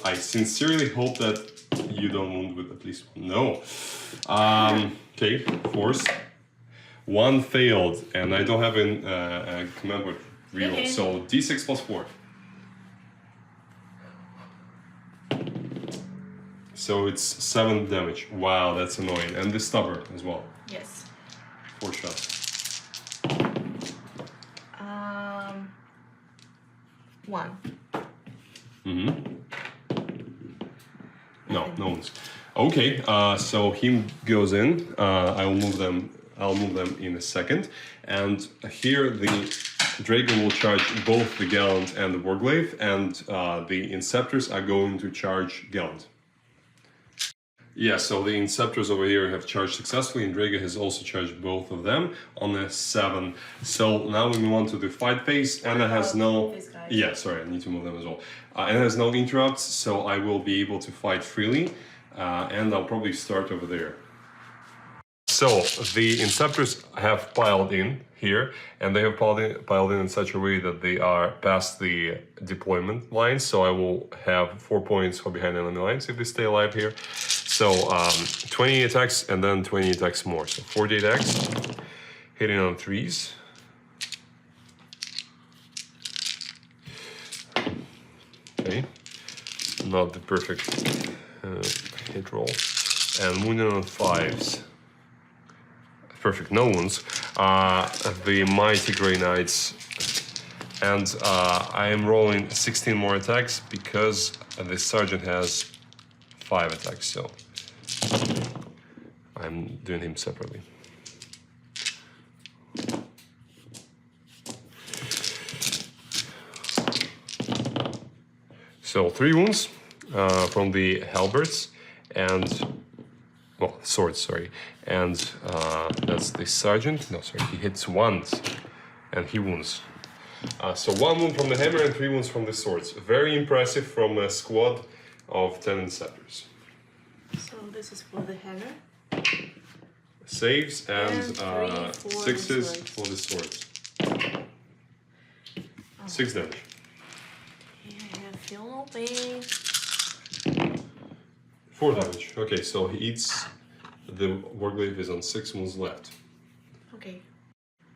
A: I sincerely hope that you don't wound with at least 1. No. Okay, force. 1 failed, and I don't have a command word reroll.
B: Okay.
A: So d6 plus 4. So it's 7 damage. Wow, that's annoying. And the stubber as well.
B: Yes.
A: 4 shots.
B: 1.
A: No one's. Okay, so he goes in. I'll move them in a second. And here the Dragon will charge both the Gallant and the Warglaive, and the Inceptors are going to charge Gallant. Yeah, so the Inceptors over here have charged successfully, and Drago has also charged both of them on a 7. So now we move on to the fight phase. Anna has no...
B: These guys.
A: Yeah, sorry, I need to move them as well. Anna has no interrupts, so I will be able to fight freely, and I'll probably start over there. So the Inceptors have piled in here, and they have piled in such a way that they are past the deployment lines, so I will have 4 points for behind enemy lines if they stay alive here. So 20 attacks and then 20 attacks more. So 40 attacks, hitting on 3s. Okay, not the perfect hit roll. And wounding on 5s. Perfect, no wounds. The Mighty Grey Knights. And I am rolling 16 more attacks because the Sergeant has 5 attacks, so I I'm doing him separately. So 3 wounds from the halberds and, well, swords, sorry. And that's the sergeant. No, sorry, he hits once and he wounds. So 1 wound from the hammer and 3 wounds from the swords. Very impressive from a squad of 10 interceptors.
B: So this is for the hammer.
A: Saves and
B: 3, 4
A: 6s for the swords. 6 damage.
B: Yeah, feel no pain.
A: 4 damage. Okay, so he eats. The warglaive is on 6 wounds left.
B: Okay.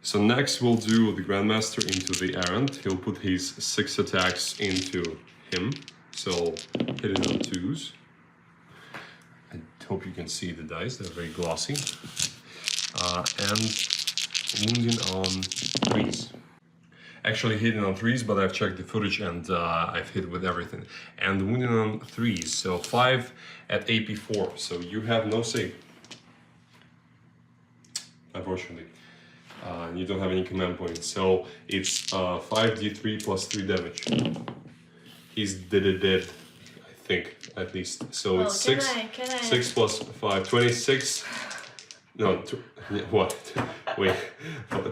A: So next we'll do the Grandmaster into the errant. He'll put his 6 attacks into him. So hit it on 2s. I hope you can see the dice, they're very glossy. And wounding on 3s. Actually hitting on 3s, but I've checked the footage and I've hit with everything. And wounding on 3s, so 5 at AP4, so you have no save. Unfortunately. You don't have any command points, so it's 5d3 plus 3 damage. He's dead, I think, at least. So it's 6 plus 5, 26. No, what? Wait,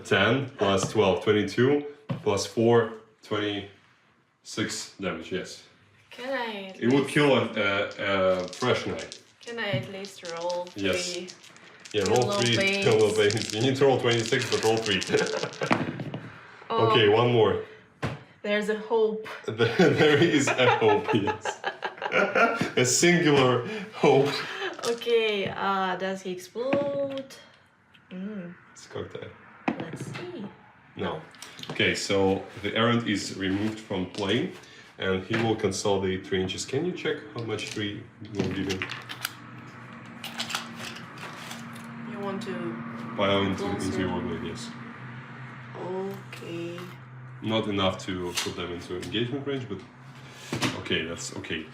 A: 10 plus 12, 22 plus 4, 26 damage, yes.
B: Can I?
A: It would kill a fresh knight.
B: Can I at least roll 3?
A: Yes. Yeah, roll 3, kill no pains. You need to roll 26, but roll 3. Okay, 1 more.
B: There's a hope.
A: There is a hope, yes. A singular hope.
B: Okay, does he explode?
A: It's cocktail.
B: Let's see.
A: No. Okay, so the errant is removed from play, and he will consolidate 3 inches. Can you check how much 3 will give him?
B: You want to...
A: Pile into your warblade, yes.
B: Okay.
A: Not enough to put them into engagement range, but okay, that's okay.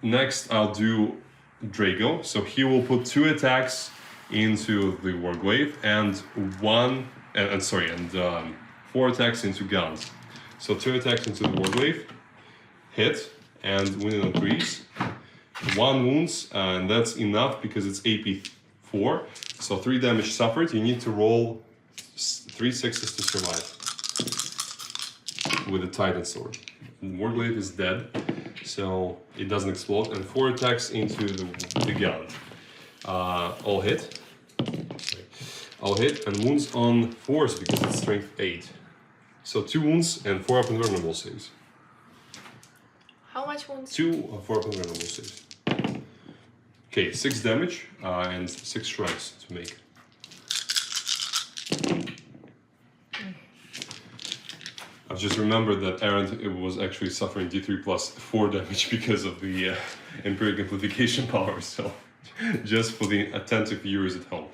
A: Next, I'll do Drago. So he will put 2 attacks into the warglaive and 4 attacks into guns. So 2 attacks into the warglaive, hit, and wounded on 3s. 1 wounds, and that's enough because it's AP4. So 3 damage suffered. You need to roll 3 6s to survive with a Titan sword. The warglaive is dead, so it doesn't explode. And 4 attacks into the gun. All hit. All hit and wounds on 4s because it's strength 8. So 2 wounds and 4 up and vulnerable saves.
B: How much wounds?
A: 2 4 up and vulnerable saves. Okay, 6 damage and 6 strikes to make. I've just remembered that Errant was actually suffering D3 plus 4 damage because of the Imperial amplification power, so just for the attentive viewers at home.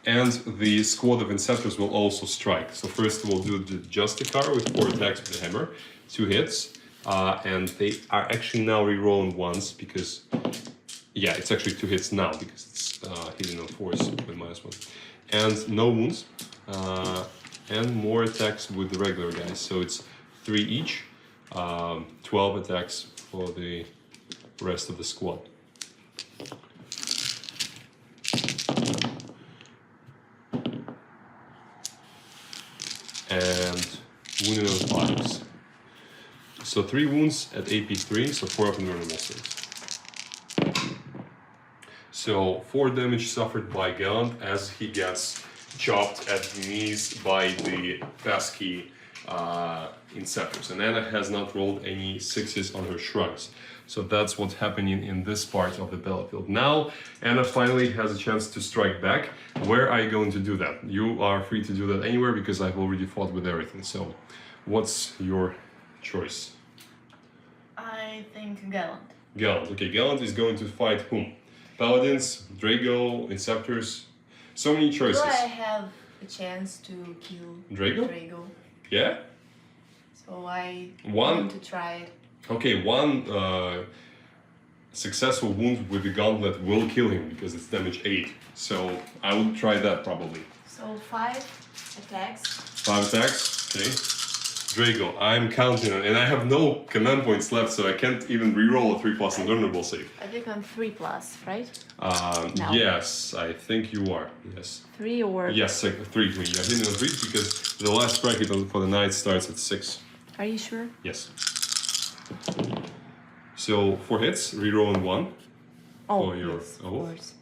A: And the squad of Inceptors will also strike. So first we'll do the Justicar with 4 attacks with the hammer, 2 hits, and they are actually now re-rolling once because, yeah, it's actually 2 hits now because it's hitting on 4s with -1. And no wounds. And more attacks with the regular guys. So it's 3 each, 12 attacks for the rest of the squad. And wounded on 5s. So 3 wounds at AP3, so 4 up and normal saves. So 4 damage suffered by Gallant as he gets chopped at the knees by the pesky Inceptors. And Anna has not rolled any 6s on her shrugs. So that's what's happening in this part of the battlefield. Now, Anna finally has a chance to strike back. Where are you going to do that? You are free to do that anywhere because I've already fought with everything. So what's your choice?
B: I think Gallant.
A: Gallant. Okay, Gallant is going to fight whom? Paladins, Drago, Inceptors. So many choices.
B: Do I have a chance to kill
A: Drago?
B: Drago?
A: Yeah?
B: So I
A: One-
B: want to try it.
A: Okay, one successful wound with the gauntlet will kill him because it's damage 8. So I would try that probably.
B: So 5 attacks.
A: 5 attacks, okay. Drago, I'm counting on, and I have no command points left, so I can't even reroll a 3+ invulnerable save.
B: I think I'm 3+, right? No.
A: Yes, I think you are. Yes.
B: 3 or...
A: Yes, 3. Yeah, hitting on 3 because the last bracket for the knight starts at 6.
B: Are you sure?
A: Yes. So 4 hits, reroll on 1.
B: Oh,
A: for your
B: yes, of course.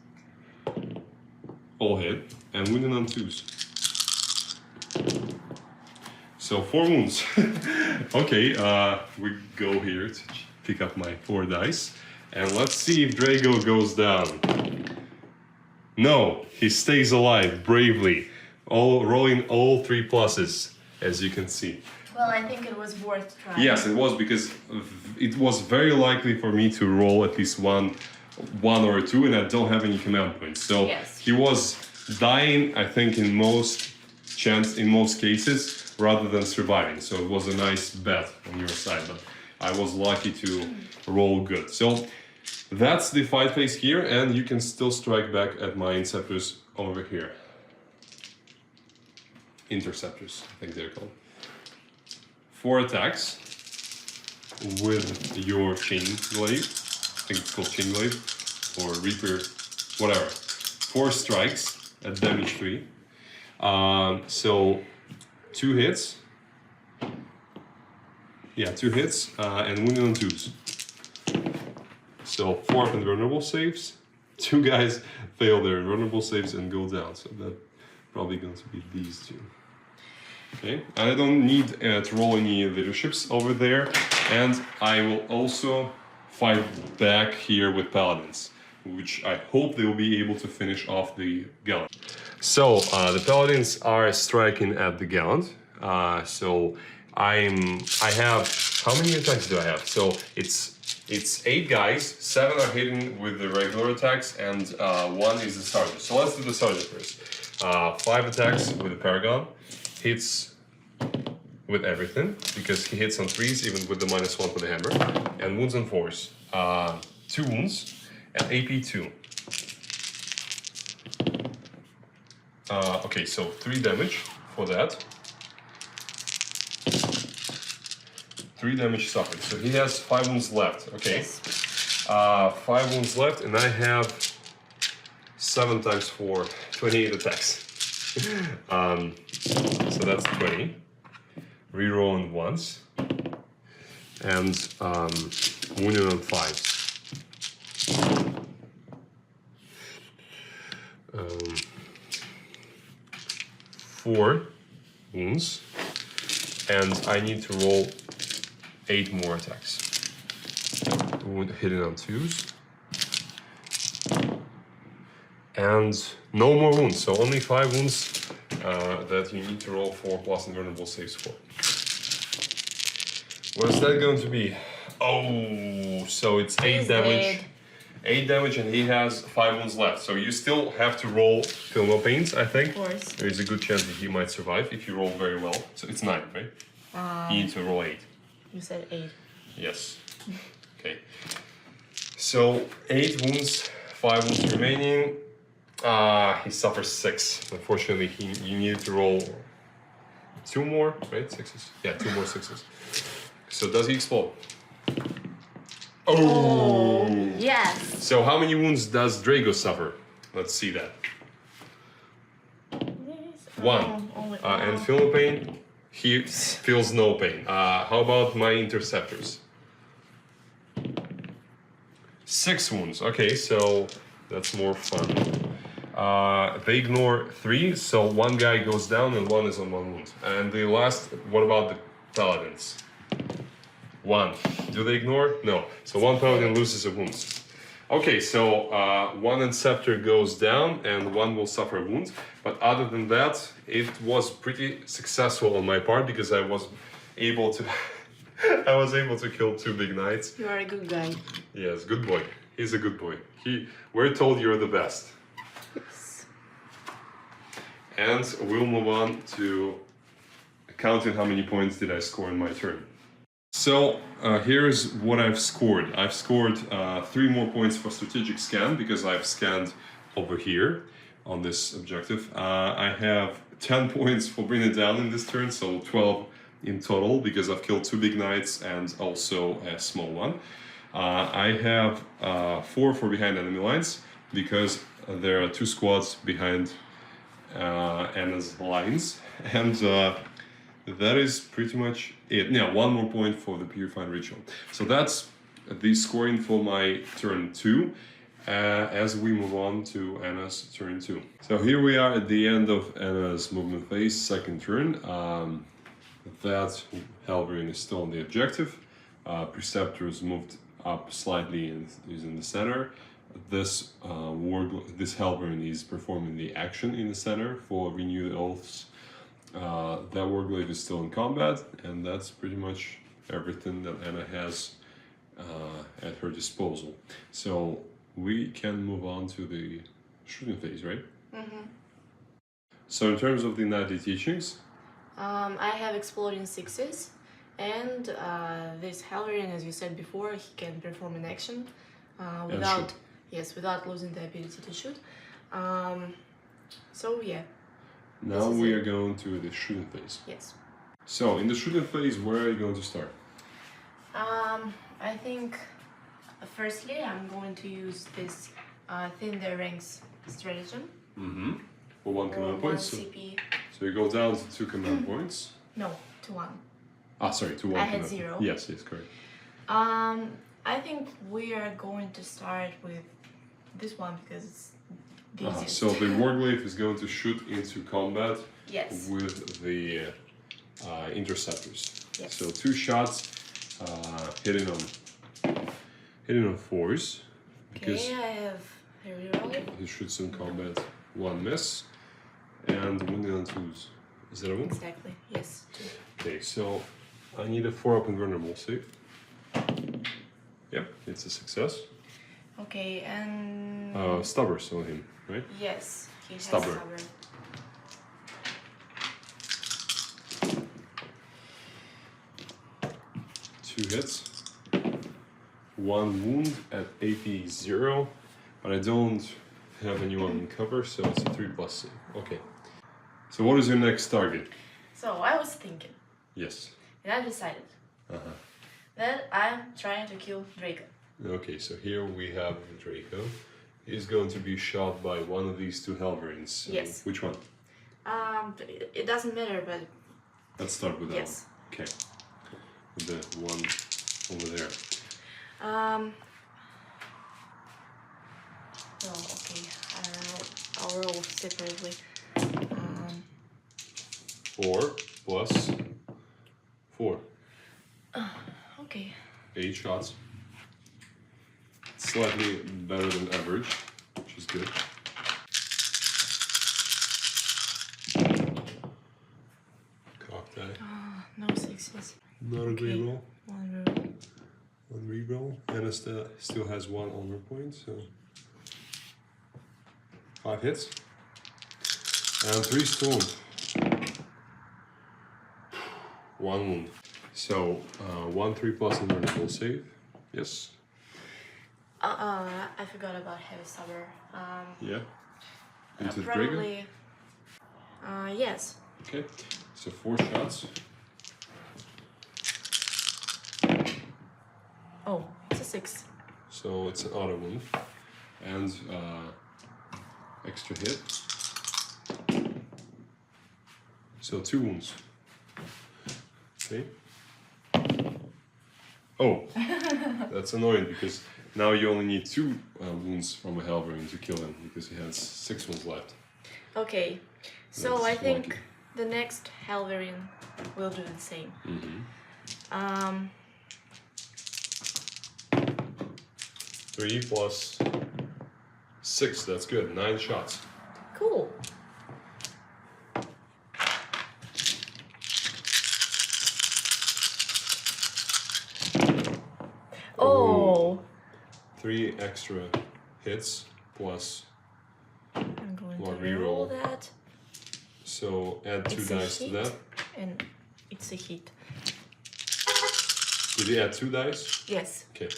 A: All hit, and wounded on 2s. So 4 wounds. Okay, we go here to pick up my 4 dice. And let's see if Drago goes down. No, he stays alive bravely. Rolling all 3 pluses, as you can see.
B: Well, I think it was worth trying.
A: Yes, it was, because it was very likely for me to roll at least one or 2, and I don't have any command points. So
B: yes.
A: He was dying, I think, in most cases, rather than surviving. So it was a nice bet on your side, but I was lucky to roll good. So that's the fight phase here, and you can still strike back at my interceptors over here. Interceptors, I think they're called. 4 attacks with your chain glaive. I think it's called chain glaive or reaper, whatever. 4 strikes at damage 3. So 2 hits. Yeah, 2 hits and wounded on 2s. So 4 invulnerable saves. 2 guys fail their invulnerable saves and go down. So that's probably going to be these 2. Okay, I don't need to roll any leaderships over there, and I will also fight back here with paladins, which I hope they will be able to finish off the gallant. So the paladins are striking at the gallant. So I have, how many attacks do I have? So it's 8 guys, 7 are hitting with the regular attacks, and 1 is the sergeant. So let's do the sergeant first. 5 attacks with the paragon. Hits with everything, because he hits on 3s, even with the -1 for the hammer, and wounds on 4s. 2 wounds, and AP 2. Okay, so 3 damage for that. 3 damage suffered, so he has 5 wounds left, okay.
B: Yes.
A: 5 wounds left, and I have 7 times 4, 28 attacks. So that's 20. Rerolling once. And wounded on 5s. 4 wounds. And I need to roll 8 more attacks. Hitting on 2s. And no more wounds, so only 5 wounds that you need to roll 4+ invulnerable saves for. What is that going to be? Oh, so it's 8 damage. 8 damage, and he has 5 wounds left. So you still have to roll Thermal Pains, I think.
B: Of course.
A: There is a good chance that he might survive if you roll very well. So it's 9, right? You need to roll 8.
B: You said 8.
A: Yes. Okay. So 8 wounds, 5 wounds remaining. He suffers 6. Unfortunately, you need to roll 2 more, right? 6s? Yeah, 2 more 6s. So does he explode? Oh!
B: Yes!
A: So how many wounds does Drago suffer? Let's see that.
B: Yes.
A: 1. And feel no pain? He feels no pain. How about my interceptors? 6 wounds. Okay, so that's more fun. They ignore 3, so 1 guy goes down and 1 is on 1 wound. And the last, what about the paladins? 1. Do they ignore? No. So 1 paladin loses a wound. Okay, so 1 interceptor goes down and 1 will suffer wounds. But other than that, it was pretty successful on my part, because I was able to kill 2 big knights.
B: You are a good guy.
A: Yes, good boy. He's a good boy. We're told you're the best.
B: Yes.
A: And we'll move on to counting how many points did I score in my turn. So here's what I've scored. I've scored 3 more points for strategic scan because I've scanned over here on this objective. I have 10 points for bringing it down in this turn, so 12 in total because I've killed 2 big knights and also a small one. I have 4 for behind enemy lines because there are 2 squads behind Anna's lines, and that is pretty much it. Yeah, 1 more point for the Purified Ritual. So that's the scoring for my turn 2. As we move on to Anna's turn 2. So here we are at the end of Anna's movement phase, second turn. That Halberd is still on the objective. Preceptor's moved up slightly and is in the center. This this Halberd is performing the action in the center for Renewed Oaths. That Warglaive is still in combat, and that's pretty much everything that Anna has at her disposal. So we can move on to the shooting phase, right? Mm-hmm. So in terms of the nightly teachings,
B: I have Exploding Sixes, and this Halberd, as you said before, he can perform an action without losing the ability to shoot. So yeah.
A: Now we are going to the shooting phase.
B: Yes.
A: So in the shooting phase, where are you going to start?
B: I think firstly I'm going to use this thin their ranks stratagem.
A: Mm-hmm. For 1 command point.
B: CP.
A: So you go down to 2 command points.
B: No, to 1.
A: Ah, sorry, to 1.
B: I had 0.
A: Yes, correct.
B: I think we are going to start with this one because it's the easiest.
A: So the Warglaive is going to shoot into combat with the interceptors.
B: Yes.
A: So 2 shots hitting on 4s. Because
B: okay, I have a reroll.
A: He shoots in combat, 1 miss, and wounded on 2s. Is that a win?
B: Exactly, yes. 2.
A: Okay, so I need a 4-up invulnerable save. Yep, it's a success.
B: Okay, and...
A: Stubbor's on him, right?
B: Yes, he has
A: Stubborn.
B: stubborn.
A: Two hits. 1 wound at AP 0, but I don't have anyone in cover, so it's a 3+ save. Okay. So what is your next target?
B: So I was thinking.
A: Yes.
B: And I decided that I'm trying to kill Draco.
A: Okay, so here we have Draco. He's going to be shot by one of these 2 Halberds. So
B: yes.
A: Which one?
B: It doesn't matter, but...
A: Let's start with that
B: yes.
A: one. Okay. With the one over there.
B: okay. I'll roll separately.
A: 4 plus 4.
B: Okay.
A: 8 shots. Slightly better than average, which is good. Cock die.
B: No 6s.
A: Not a great roll.
B: 1 roll.
A: 1 reroll. Anna still has 1 honor point, so 5 hits. And 3 stones. 1 wound. So 1 3+ invulnerable save. Yes.
B: I forgot about Heavy Stubber.
A: Yeah. Into the
B: probably. Yes.
A: Okay. So 4 shots.
B: Oh, it's a 6.
A: So it's an auto wound. And extra hit. So 2 wounds. Okay. Oh, that's annoying because now you only need 2 wounds from a Halberd to kill him because he has 6 wounds left.
B: Okay, so
A: That's
B: I think
A: lucky.
B: the next Halberd will do the same.
A: Mm-hmm. 3 plus 6, that's good. 9 shots.
B: Cool. Oh.
A: 3 extra hits plus
B: I'm going to
A: Well,
B: reroll
A: reroll.
B: that.
A: So add 2
B: It's a
A: dice to
B: hit.
A: that.
B: And it's a hit.
A: Did he add 2 dice?
B: Yes.
A: Okay.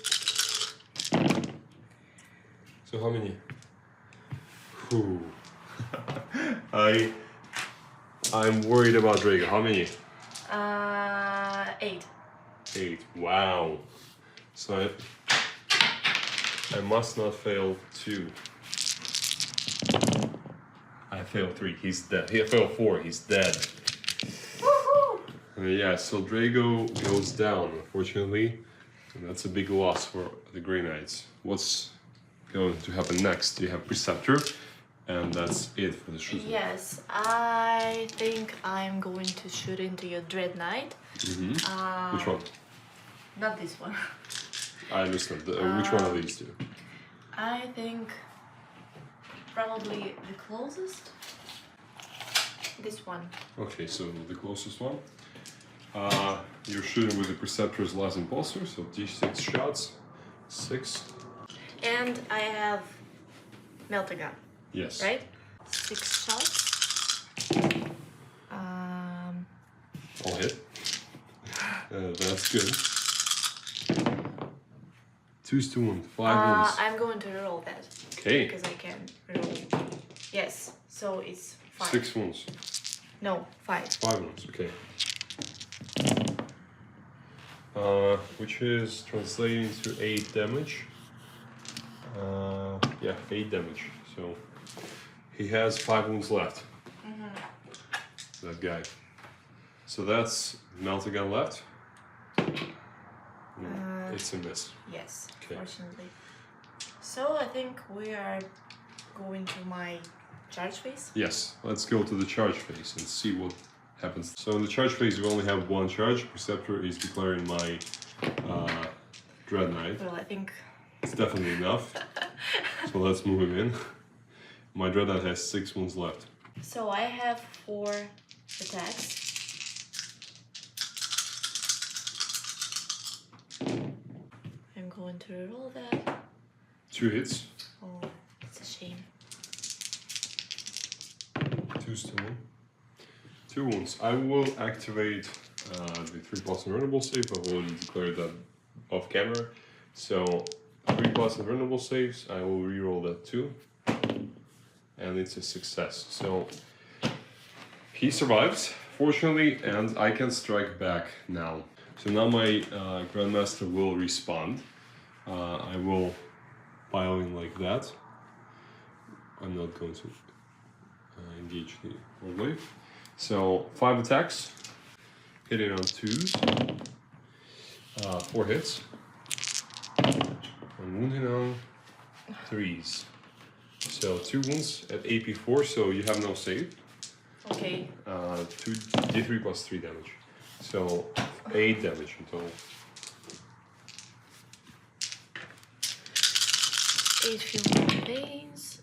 A: So how many? Whew. I'm worried about Drago. How many?
B: 8.
A: 8. Wow. So I must not fail 2. I failed 3. He's dead. He failed 4. He's dead.
B: Woohoo!
A: Yeah. So Drago goes down, unfortunately, and that's a big loss for the Grey Knights. What's going to happen next? You have Preceptor, and that's it for the shooting.
B: Yes, I think I'm going to shoot into your Dread Knight.
A: Which one?
B: Not this one.
A: I understand. Which one of these two?
B: I think probably the closest. This one.
A: Okay, so the closest one. You're shooting with the Preceptor's last impulsor, so D6 shots. 6.
B: And I have Meltagun,
A: Yes.
B: right? 6 shots.
A: All hit. That's good. 2's to 1. 5 wounds.
B: I'm going to roll that.
A: Okay.
B: Because I can roll. Yes, so it's 5.
A: 6 wounds.
B: No, 5.
A: 5 wounds. Okay. Which is translating to 8 damage. Yeah, 8 damage. So he has 5 wounds left. That guy. So that's Meltagun left. It's a miss.
B: Yes,
A: Okay.
B: fortunately. So I think we are going to my charge phase.
A: Yes, let's go to the charge phase and see what happens. So in the charge phase, we only have 1 charge. Preceptor is declaring my Dread Knight.
B: Well, I think
A: It's definitely enough. So let's move him in. My Dread Knight has 6 wounds left.
B: so. I have 4 attacks. I'm going to roll that.
A: 2 hits.
B: Oh, it's a shame.
A: 2's to 1. 2 wounds. I will activate the 3+ invulnerable save. I've already declared that off camera. So 3+ invulnerable saves. I will reroll that too. And it's a success. So he survives, fortunately, and I can strike back now. So now my Grandmaster will respond. I will pile in like that. I'm not going to engage the Warblade. So 5 attacks, hitting on 2s, 4 hits, and wounding on 3s. So 2 wounds at AP 4, so you have no save.
B: Okay.
A: 2 D3 plus 3 damage. So 8 damage in total.
B: 8 fuel veins.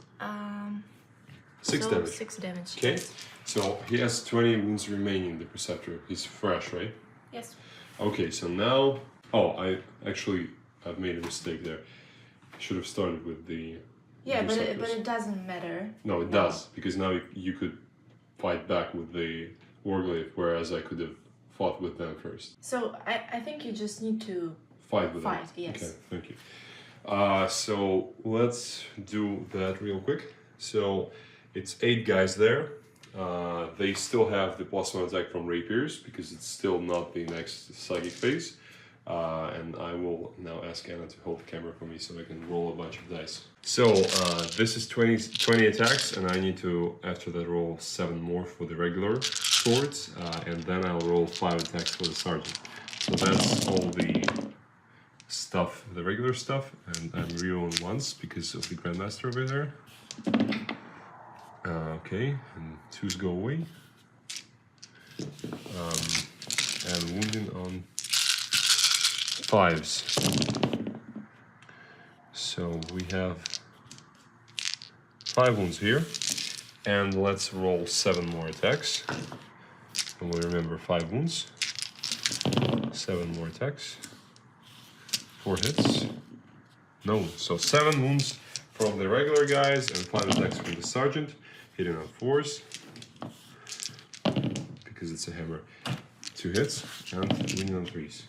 A: 6
B: so
A: damage.
B: 6 damage.
A: Okay.
B: Yes.
A: So he has 20 wounds remaining, the Preceptor. He's fresh, right?
B: Yes.
A: Okay, so now... Oh, I've made a mistake there. I should have started with the...
B: Yeah, but
A: Preceptors.
B: it doesn't matter.
A: No, it does, because now you could fight back with the Warglaive, whereas I could have fought with them first.
B: So I think you just need to
A: Fight with
B: fight.
A: them.
B: Yes.
A: Okay, thank you. So let's do that real quick. So it's 8 guys there. They still have the +1 attack from rapiers because it's still not the next psychic phase. And I will now ask Anna to hold the camera for me so I can roll a bunch of dice. So this is 20 attacks, and I need to, after that, roll 7 more for the regular swords, and then I'll roll 5 attacks for the sergeant. So that's all the stuff, the regular stuff, and I'm rerolling once because of the Grandmaster over there. Okay, and 2s go away. And wounding on 5s. So we have 5 wounds here, and let's roll 7 more attacks. And we remember 5 wounds, 7 more attacks, 4 hits, no, so 7 wounds from the regular guys and 5 attacks from the sergeant, hitting on 4s, because it's a hammer. 2 hits, and winning on 3s.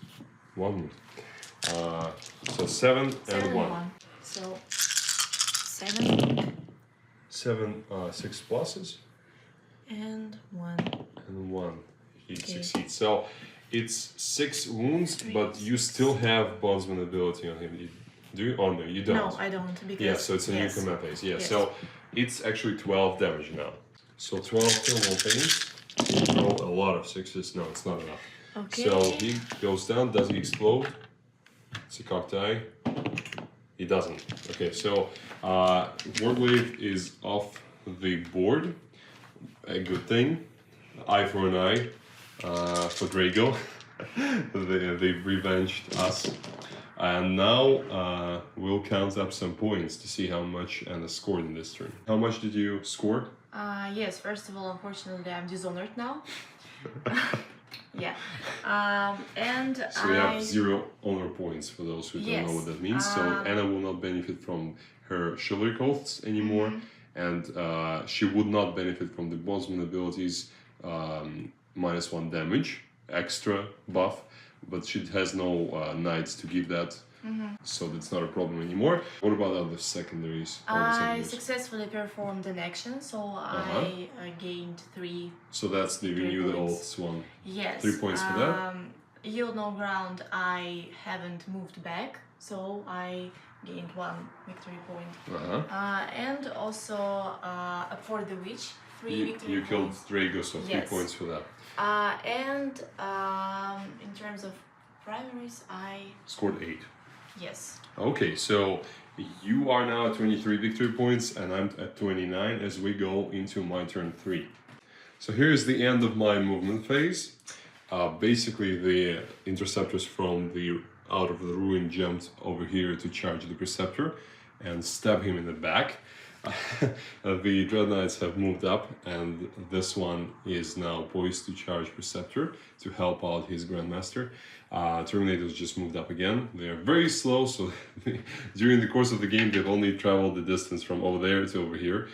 A: 1 wound. So 7 and 1.
B: So 7.
A: 7, 6 pluses.
B: And 1.
A: And 1. He
B: Okay.
A: succeeds. So it's 6 wounds,
B: 3.
A: but you still have bondsman ability on him. Do you? Oh no, you don't.
B: No, I don't. Because
A: Yeah, so it's a new command phase. Yeah, so it's actually 12 damage now. So 12 kill more pains. Roll a lot of 6s. No, it's not enough.
B: Okay.
A: So he goes down. Does he explode? It's a cocked eye. He doesn't. Okay, so Warglaive is off the board. A good thing. Eye for an eye for Drago. They've revenged us. And now we'll count up some points to see how much Anna scored in this turn. How much did you score?
B: Yes, first of all, unfortunately, I'm dishonored now. Yeah. And
A: so we have 0 honor points for those who don't know what that means. So Anna will not benefit from her chivalric oaths anymore. And she would not benefit from the bondsman abilities -1 damage, extra buff. But she has no knights to give that, so that's not a problem anymore. What about other secondaries?
B: I successfully performed an action, so I gained 3.
A: So that's the renew the oaths one.
B: Yes.
A: 3 points for that.
B: Yield no ground, I haven't moved back, so I gained 1 victory point. And also for the witch, 3 victory
A: you
B: points.
A: killed Drago, so 3 points for that.
B: And in terms of primaries, I
A: scored 8.
B: Yes.
A: Okay, so you are now at 23 victory points, and I'm at 29 as we go into my turn 3. So here's the end of my movement phase. Basically, the interceptors from the out of the ruin jumped over here to charge the preceptor and stab him in the back. The Dread Knights have moved up, and this one is now poised to charge Preceptor to help out his Grandmaster. Terminators just moved up again. They are very slow, so during the course of the game they've only traveled the distance from over there to over here.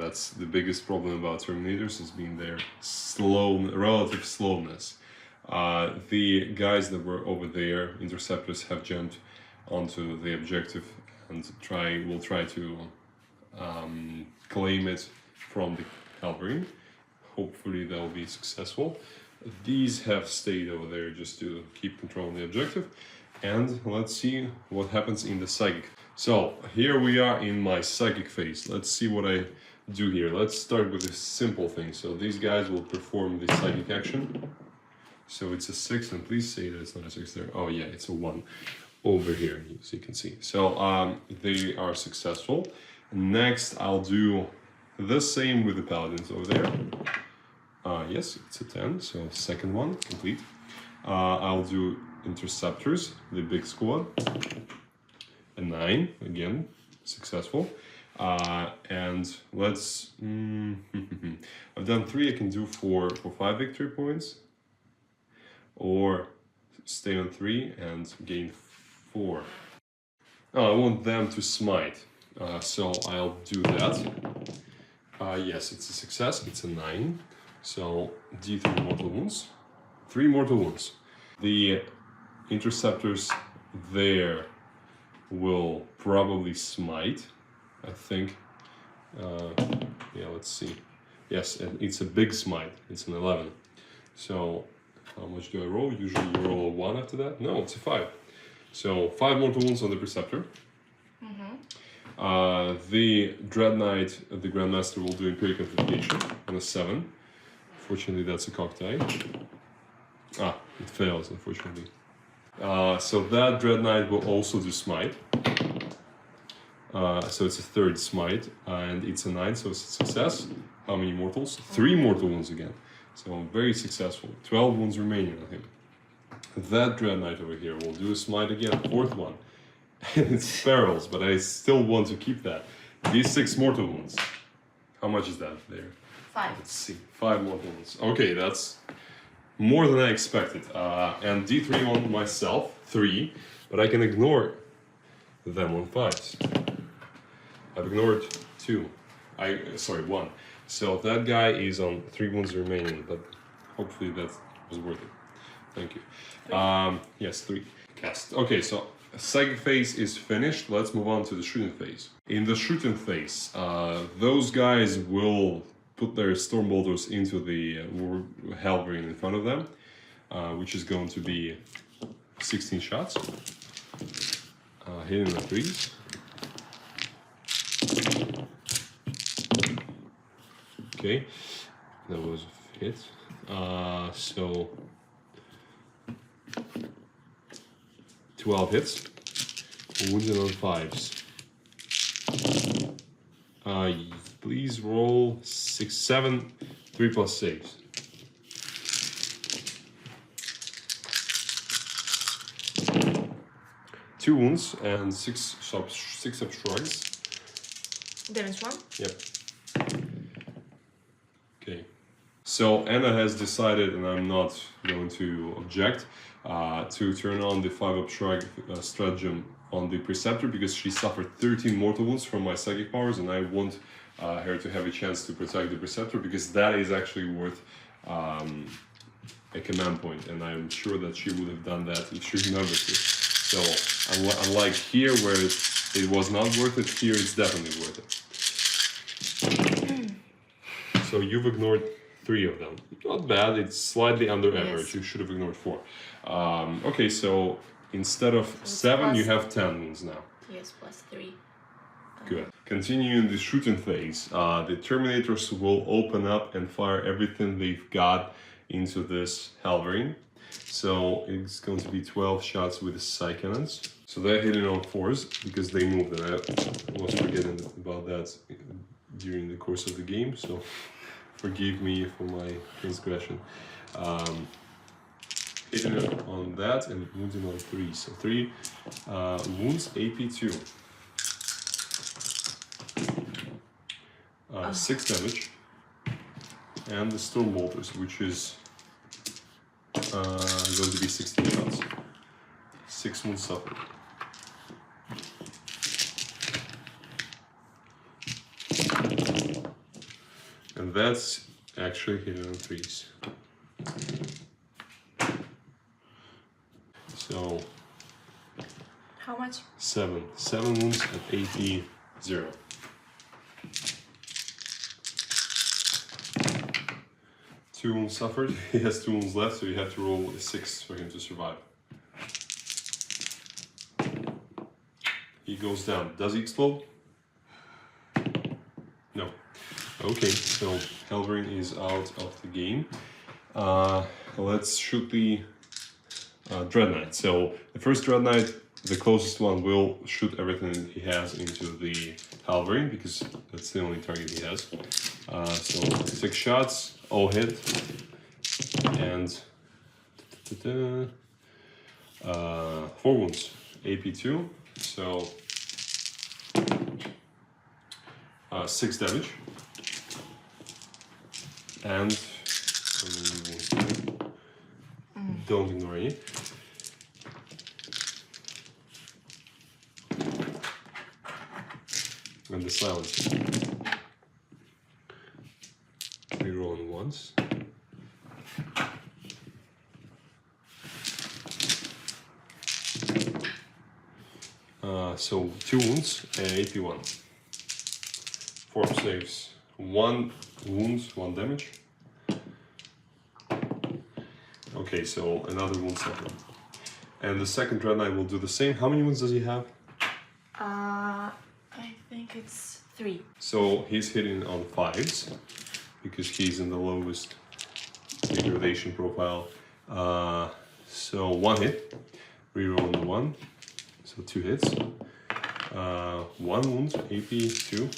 A: That's the biggest problem about Terminators, is being their relative slowness. The guys that were over there, Interceptors, have jumped onto the objective and will try to claim it from the cavalry. Hopefully they'll be successful. These have stayed over there just to keep control of the objective. And let's see what happens in the psychic. So here we are in my psychic phase. Let's see what I do here. Let's start with a simple thing. So these guys will perform the psychic action. So it's a 6, and please say that it's not a 6 there. Oh yeah, it's a 1 over here, as you can see. So they are successful. Next, I'll do the same with the paladins over there. Yes, it's a 10, so second one, complete. I'll do interceptors, the big squad. A 9, again, successful. And let's... I've done 3, I can do for 5 victory points. Or stay on 3 and gain 4. Oh, I want them to smite. So I'll do that. Yes, it's a success. It's a 9. So D3 mortal wounds. 3 mortal wounds. The interceptors there will probably smite, I think. Yeah, let's see. Yes, and it's a big smite. It's an 11. So how much do I roll? Usually you roll a 1 after that. No, it's a 5. So 5 mortal wounds on the preceptor. The Dread Knight, the Grandmaster, will do Imperial Fortification on a 7. Fortunately, that's a cocked eye. It fails, unfortunately. So that Dread Knight will also do Smite. So it's a 3rd Smite, and it's a 9, so it's a success. How many mortals? 3 mortal wounds again. So very successful. 12 wounds remaining on him. That Dread Knight over here will do a Smite again, 4th one. It's perils, but I still want to keep that. These 6 mortal wounds. How much is that there?
B: 5.
A: Let's see. 5 mortal wounds. Okay, that's more than I expected. And D3 on myself, 3, but I can ignore them on 5s. I've ignored 2. 1. So that guy is on 3 wounds remaining, but hopefully that was worth it. Thank you.
B: 3.
A: Yes, 3. Cast. Okay, so psychic phase is finished. Let's move on to the shooting phase. In the shooting phase, those guys will put their storm bolters into the halberd in front of them, which is going to be 16 shots. Hitting the 3s. Okay, that was a hit. So 12 hits. Wounded on 5s. Please roll 6, 7, 3 plus 6. Two wounds and six up shrugs.
B: Damage 1.
A: Yep. Okay. So Anna has decided, and I'm not going to object, to turn on the 5-up shrug stratagem on the Preceptor because she suffered 13 mortal wounds from my psychic powers, and I want her to have a chance to protect the Preceptor because that is actually worth a command point, and I'm sure that she would have done that if she remembered to. So unlike here where it was not worth it, here it's definitely worth it. So you've ignored 3 of them. Not bad, it's slightly under average. You should have ignored 4. Okay, so instead of 7, you have 10 wounds now.
B: Yes, plus 3.
A: Good. Continuing the shooting phase, the Terminators will open up and fire everything they've got into this halberd. So it's going to be 12 shots with the Psy Cannons. So they're hitting on 4s because they moved, and I was forgetting about that during the course of the game, so forgive me for my transgression. Hitting on that and wounding on 3. So 3 wounds, AP 2. 6 damage. And the Storm Bolters, which is going to be 16 shots. 6 wounds suffered. And that's actually hitting on 3s. So
B: How much?
A: 7 wounds at AP 0. Two wounds suffered. He has 2 wounds left, so you have to roll a 6 for him to survive. He goes down. Does he explode? No. Okay, so Halberd is out of the game. Let's shoot the Dread Knight. So the first Dread Knight, the closest one, will shoot everything he has into the Halberd because that's the only target he has. So 6 shots. All hit, and 4 wounds, AP 2, so 6 damage, and don't ignore any. And the silence. Rerolling once. So 2 wounds and AP 1. 4 saves. 1 wound, 1 damage. Okay, so another wound suffered. And the second Dread Knight will do the same. How many wounds does he have?
B: I think it's 3.
A: So he's hitting on 5s because he's in the lowest degradation profile. So 1 hit, reroll the 1, so 2 hits. 1 wound, AP 2.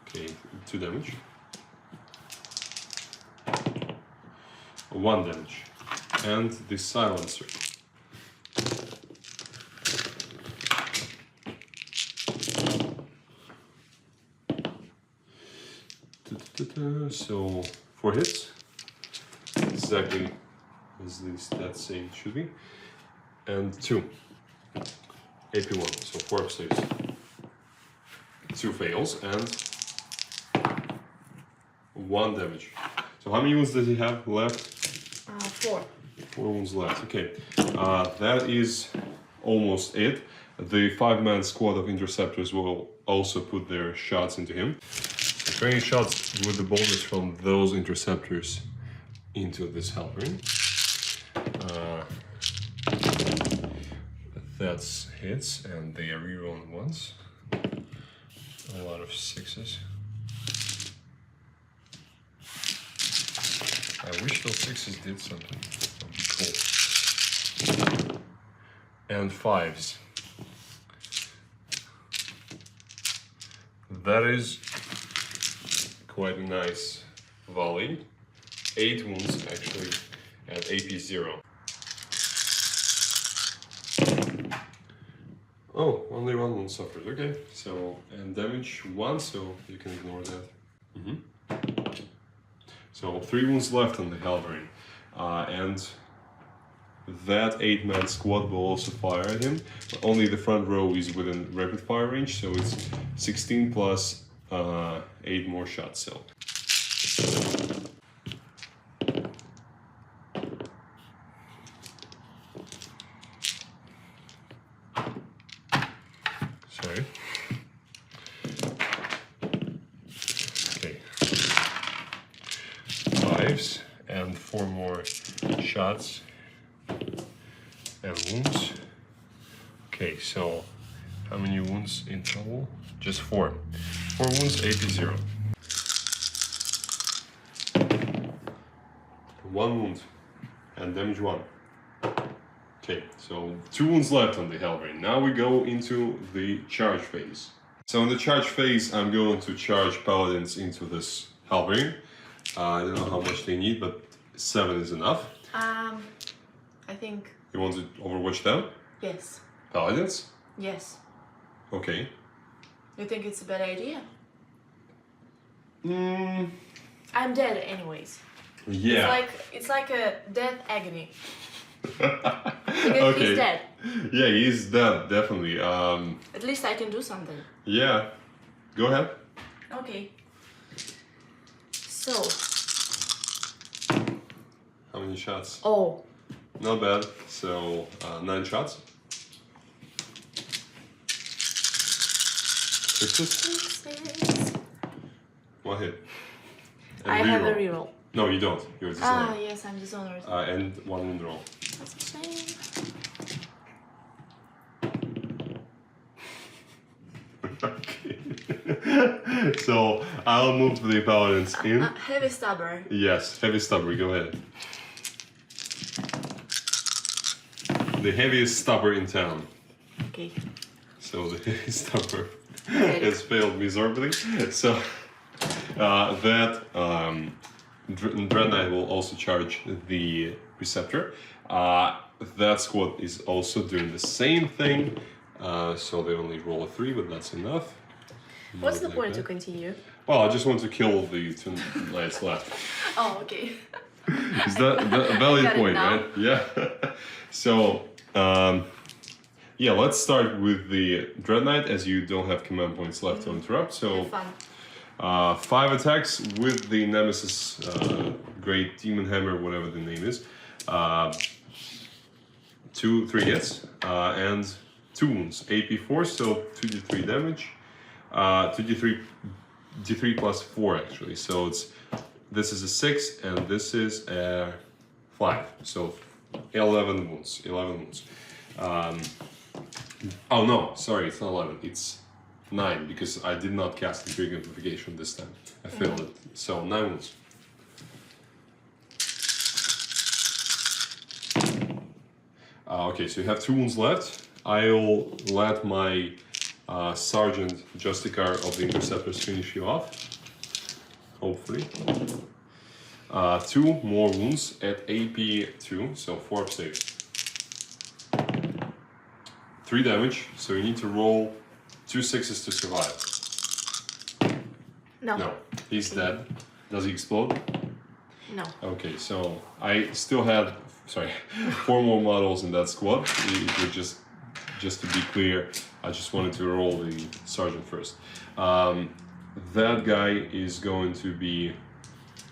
A: Okay, 2 damage. 1 damage. And the silencer. So 4 hits, exactly as the stat saying should be, and 2 AP 1, so 4 saves. 2 fails and 1 damage. So how many wounds does he have left?
B: 4.
A: 4 wounds left. Okay, that is almost it. The 5-man squad of interceptors will also put their shots into him. So 20 shots with the bolters from those interceptors into this halberd. That's hits, and they are rerolled once. A lot of 6s. I wish those 6s did something. That would be cool. And 5s. That is quite a nice volley. 8 wounds actually at AP 0. Oh, only 1 wound suffered. Okay, so and damage 1, so you can ignore that. So 3 wounds left on the halberd, and that 8-man squad will also fire at him. But only the front row is within rapid fire range, so it's 16 plus 8 more shots. So. Sorry. Okay. 5s and 4 more shots and wounds. Okay, so how many wounds in total? Just 4. 4 wounds, AP 0. 1 wound and damage 1. Okay, so 2 wounds left on the halberd. Now we go into the charge phase. So in the charge phase, I'm going to charge paladins into this halberd. I don't know how much they need, but 7 is enough.
B: I think...
A: You want to overwatch them?
B: Yes.
A: Paladins?
B: Yes.
A: Okay.
B: You think it's a bad idea?
A: Mm.
B: I'm dead anyways.
A: Yeah.
B: It's like a death agony. Because
A: Okay.
B: he's dead.
A: Yeah, he's dead, definitely.
B: At least I can do something.
A: Yeah. Go ahead.
B: Okay. So...
A: How many shots?
B: Oh.
A: Not bad. So, 9 shots. 6s. 1 hit. And
B: I have a
A: reroll.
B: reroll.
A: No, you don't. You're a
B: Ah,
A: dishonored.
B: yes, I'm dishonored.
A: And 1 wound roll.
B: That's the same.
A: Okay. So, I'll move the paladins in.
B: Heavy stabber.
A: Yes, heavy stubber, go ahead. The heaviest stubber in town.
B: Okay.
A: So the heavy stubber has failed miserably. So that Dread Knight will also charge the Preceptor. That squad is also doing the same thing. So they only roll a 3, but that's enough.
B: What's the point to continue?
A: Well, I just want to kill the 2 knights left.
B: Oh, okay.
A: Is that a valid point, right? Yeah. So, yeah, let's start with the Dread Knight, as you don't have command points left to interrupt. So,
B: Fun.
A: 5 attacks with the Nemesis Great Demon Hammer, whatever the name is. 3 hits and 2 wounds. AP 4, so 2d3 damage. 2d3 plus 4 actually. So this is a 6 and this is a 5. So 11 wounds. 11 wounds. Oh no, sorry, it's not 11. It's 9 because I did not cast Imperial Amplification this time. I failed it. So 9 wounds. Okay, so you have 2 wounds left. I'll let my Sergeant Justicar of the Interceptors finish you off. Hopefully. 2 more wounds at AP 2, so 4 saves. 3 damage, so you need to roll 2 6s to survive.
B: No.
A: No, he's dead. Does he explode?
B: No.
A: Okay, so I still had, 4 more models in that squad. It would just to be clear, I just wanted to roll the sergeant first. That guy is going to be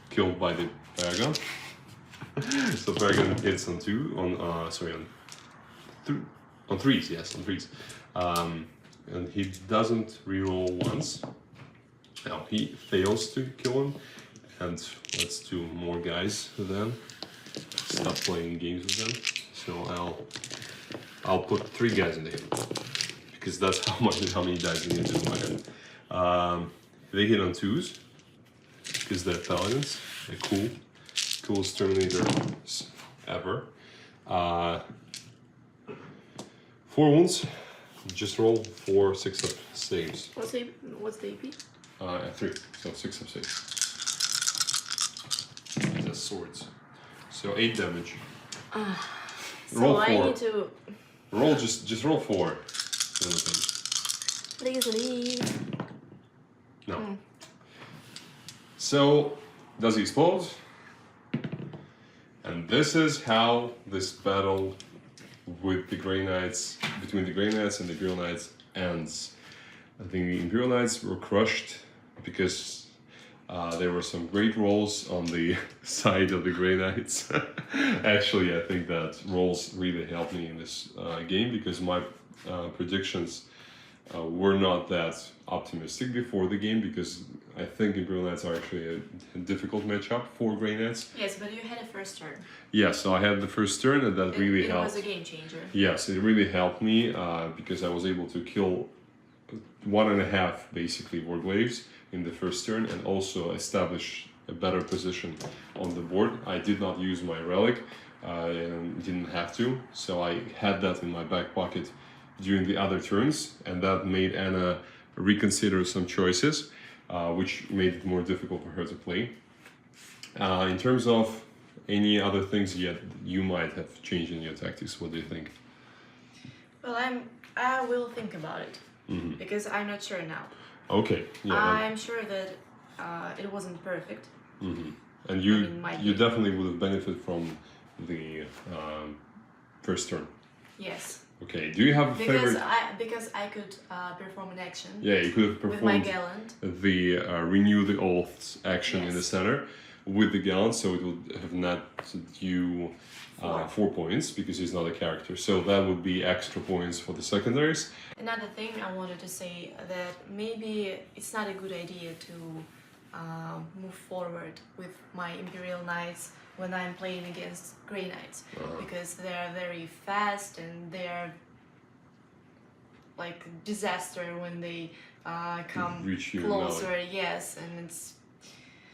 A: killed by the Paragon. So Paragon hits on on threes, yes, on threes. And he doesn't reroll once. Now he fails to kill him. And let's do more guys then. Stop playing games with them. So I'll put 3 guys in the hit. Because that's how many dice I need to do in my head. They hit on 2s. Because they're paladins. They're coolest Terminators ever. 4 wounds. Just roll 4 6-up saves.
B: What's the AP?
A: 3. So 6-up saves. That's swords. So 8 damage. Roll 4.
B: I need to
A: roll just roll 4.
B: please leave.
A: No. So does he explode? And this is how this battle with the Grey Knights, between the Grey Knights and the Imperial Knights ends. I think the Imperial Knights were crushed because there were some great rolls on the side of the Grey Knights. Actually, I think that rolls really helped me in this game because my predictions were not that optimistic before the game because I think Imperial Knights are actually a difficult matchup for Grey Knights.
B: Yes, but you had a first turn.
A: Yes, so I had the first turn and that really helped.
B: It was a game changer.
A: Yes, it really helped me because I was able to kill 1.5 basically Warglaves in the first turn and also establish a better position on the board. I did not use my relic and didn't have to, so I had that in my back pocket during the other turns, and that made Anna reconsider some choices, which made it more difficult for her to play. In terms of any other things yet you might have changed in your tactics, what do you think?
B: Well, I will think about it because I'm not sure now.
A: Okay. Yeah.
B: I'm sure that it wasn't perfect.
A: And you definitely would have benefited from the first turn.
B: Yes.
A: Okay. Do you have a favorite?
B: Because I could perform an action.
A: Yeah, you could have performed
B: with my gallant.
A: The renew the oaths action in the
B: Yes.
A: center with the gallant, so it would have netted you 4 points because he's not a character. So that would be extra points for the secondaries.
B: Another thing I wanted to say that maybe it's not a good idea to move forward with my Imperial Knights when I'm playing against Grey Knights because they're very fast and they're like disaster when they come
A: Reach you
B: closer. Yes, and it's.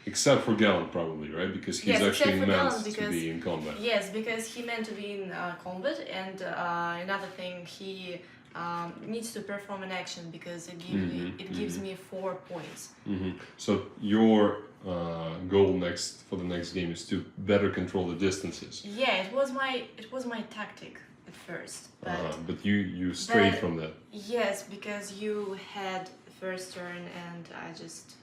A: Except for Gallant, probably, right? Because he's actually meant to be in combat.
B: Yes, because he meant to be in combat, and another thing, he needs to perform an action because it gives me 4 points.
A: So your goal for the next game is to better control the distances.
B: Yeah, it was my tactic at first,
A: but you strayed from that.
B: Yes, because you had the first turn, and I just.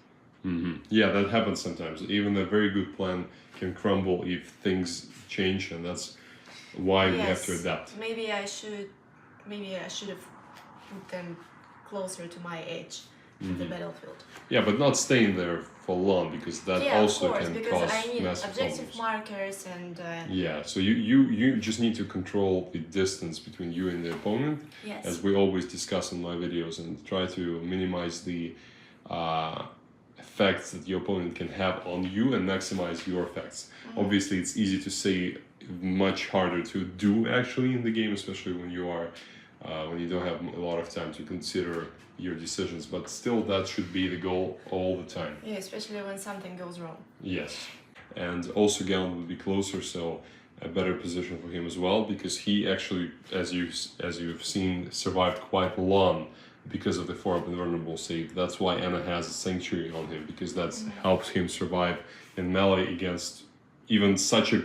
A: Yeah, that happens sometimes. Even a very good plan can crumble if things change, and that's why we have to adapt.
B: Maybe I should have put them closer to my edge of the battlefield.
A: Yeah, but not staying there for long because that also can cause
B: I need
A: massive
B: objective
A: problems.
B: markers and.
A: Yeah, so you just need to control the distance between you and the opponent, as we always discuss in my videos, and try to minimize the effects that your opponent can have on you and maximize your effects. Obviously, it's easy to say, much harder to do actually in the game, especially when you are when you don't have a lot of time to consider your decisions. But still, that should be the goal all the time.
B: Yeah, especially when something goes wrong.
A: Yes, and also Gallant would be closer, so a better position for him as well, because he actually, as you've seen, survived quite long because of the 4-up invulnerable save. That's why Anna has a Sanctuary on him, because that helps him survive in melee against even such a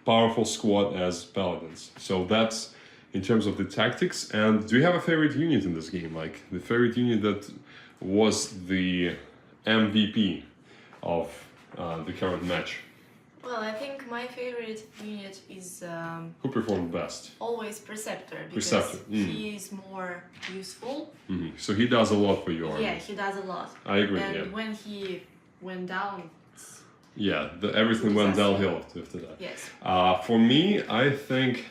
A: powerful squad as Paladins. So that's in terms of the tactics. And do you have a favorite unit in this game? Like the favorite unit that was the MVP of the current match?
B: Well, I think my favorite unit is
A: Who performed best?
B: always Preceptor, because
A: Preceptor.
B: he is more useful.
A: So he does a lot for your army.
B: Yeah, he does a lot.
A: I agree,
B: And
A: yeah.
B: when he went down,
A: Yeah, everything went downhill after that.
B: Yes.
A: For me, I think,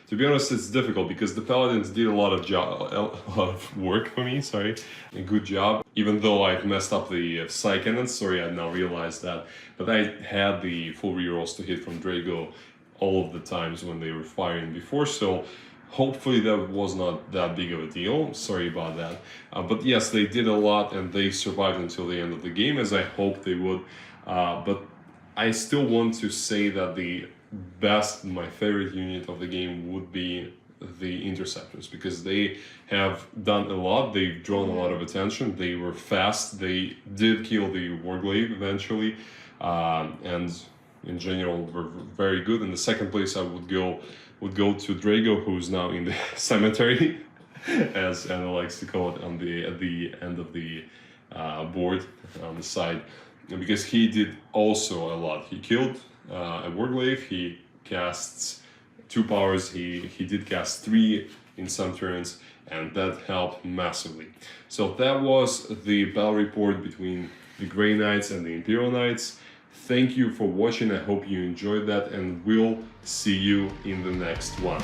A: to be honest, it's difficult because the Paladins did a lot of work for me. Sorry, a good job. Even though I've messed up the Psy Cannons, sorry, I now realized that. But I had the full rerolls to hit from Drago all of the times when they were firing before, so hopefully that was not that big of a deal. Sorry about that. But yes, they did a lot and they survived until the end of the game, as I hoped they would. But I still want to say that the best, my favorite unit of the game would be the Interceptors, because they have done a lot, they've drawn a lot of attention, they were fast, they did kill the Warglaive eventually, and in general were very good. In the second place I would go to Drago, who's now in the cemetery, as Anna likes to call it, at the end of the board on the side, because he did also a lot. He killed a Warglaive, he casts 2 powers, he did cast 3 in some turns, and that helped massively. So that was the battle report between the Grey Knights and the Imperial Knights. Thank you for watching, I hope you enjoyed that, and we'll see you in the next one.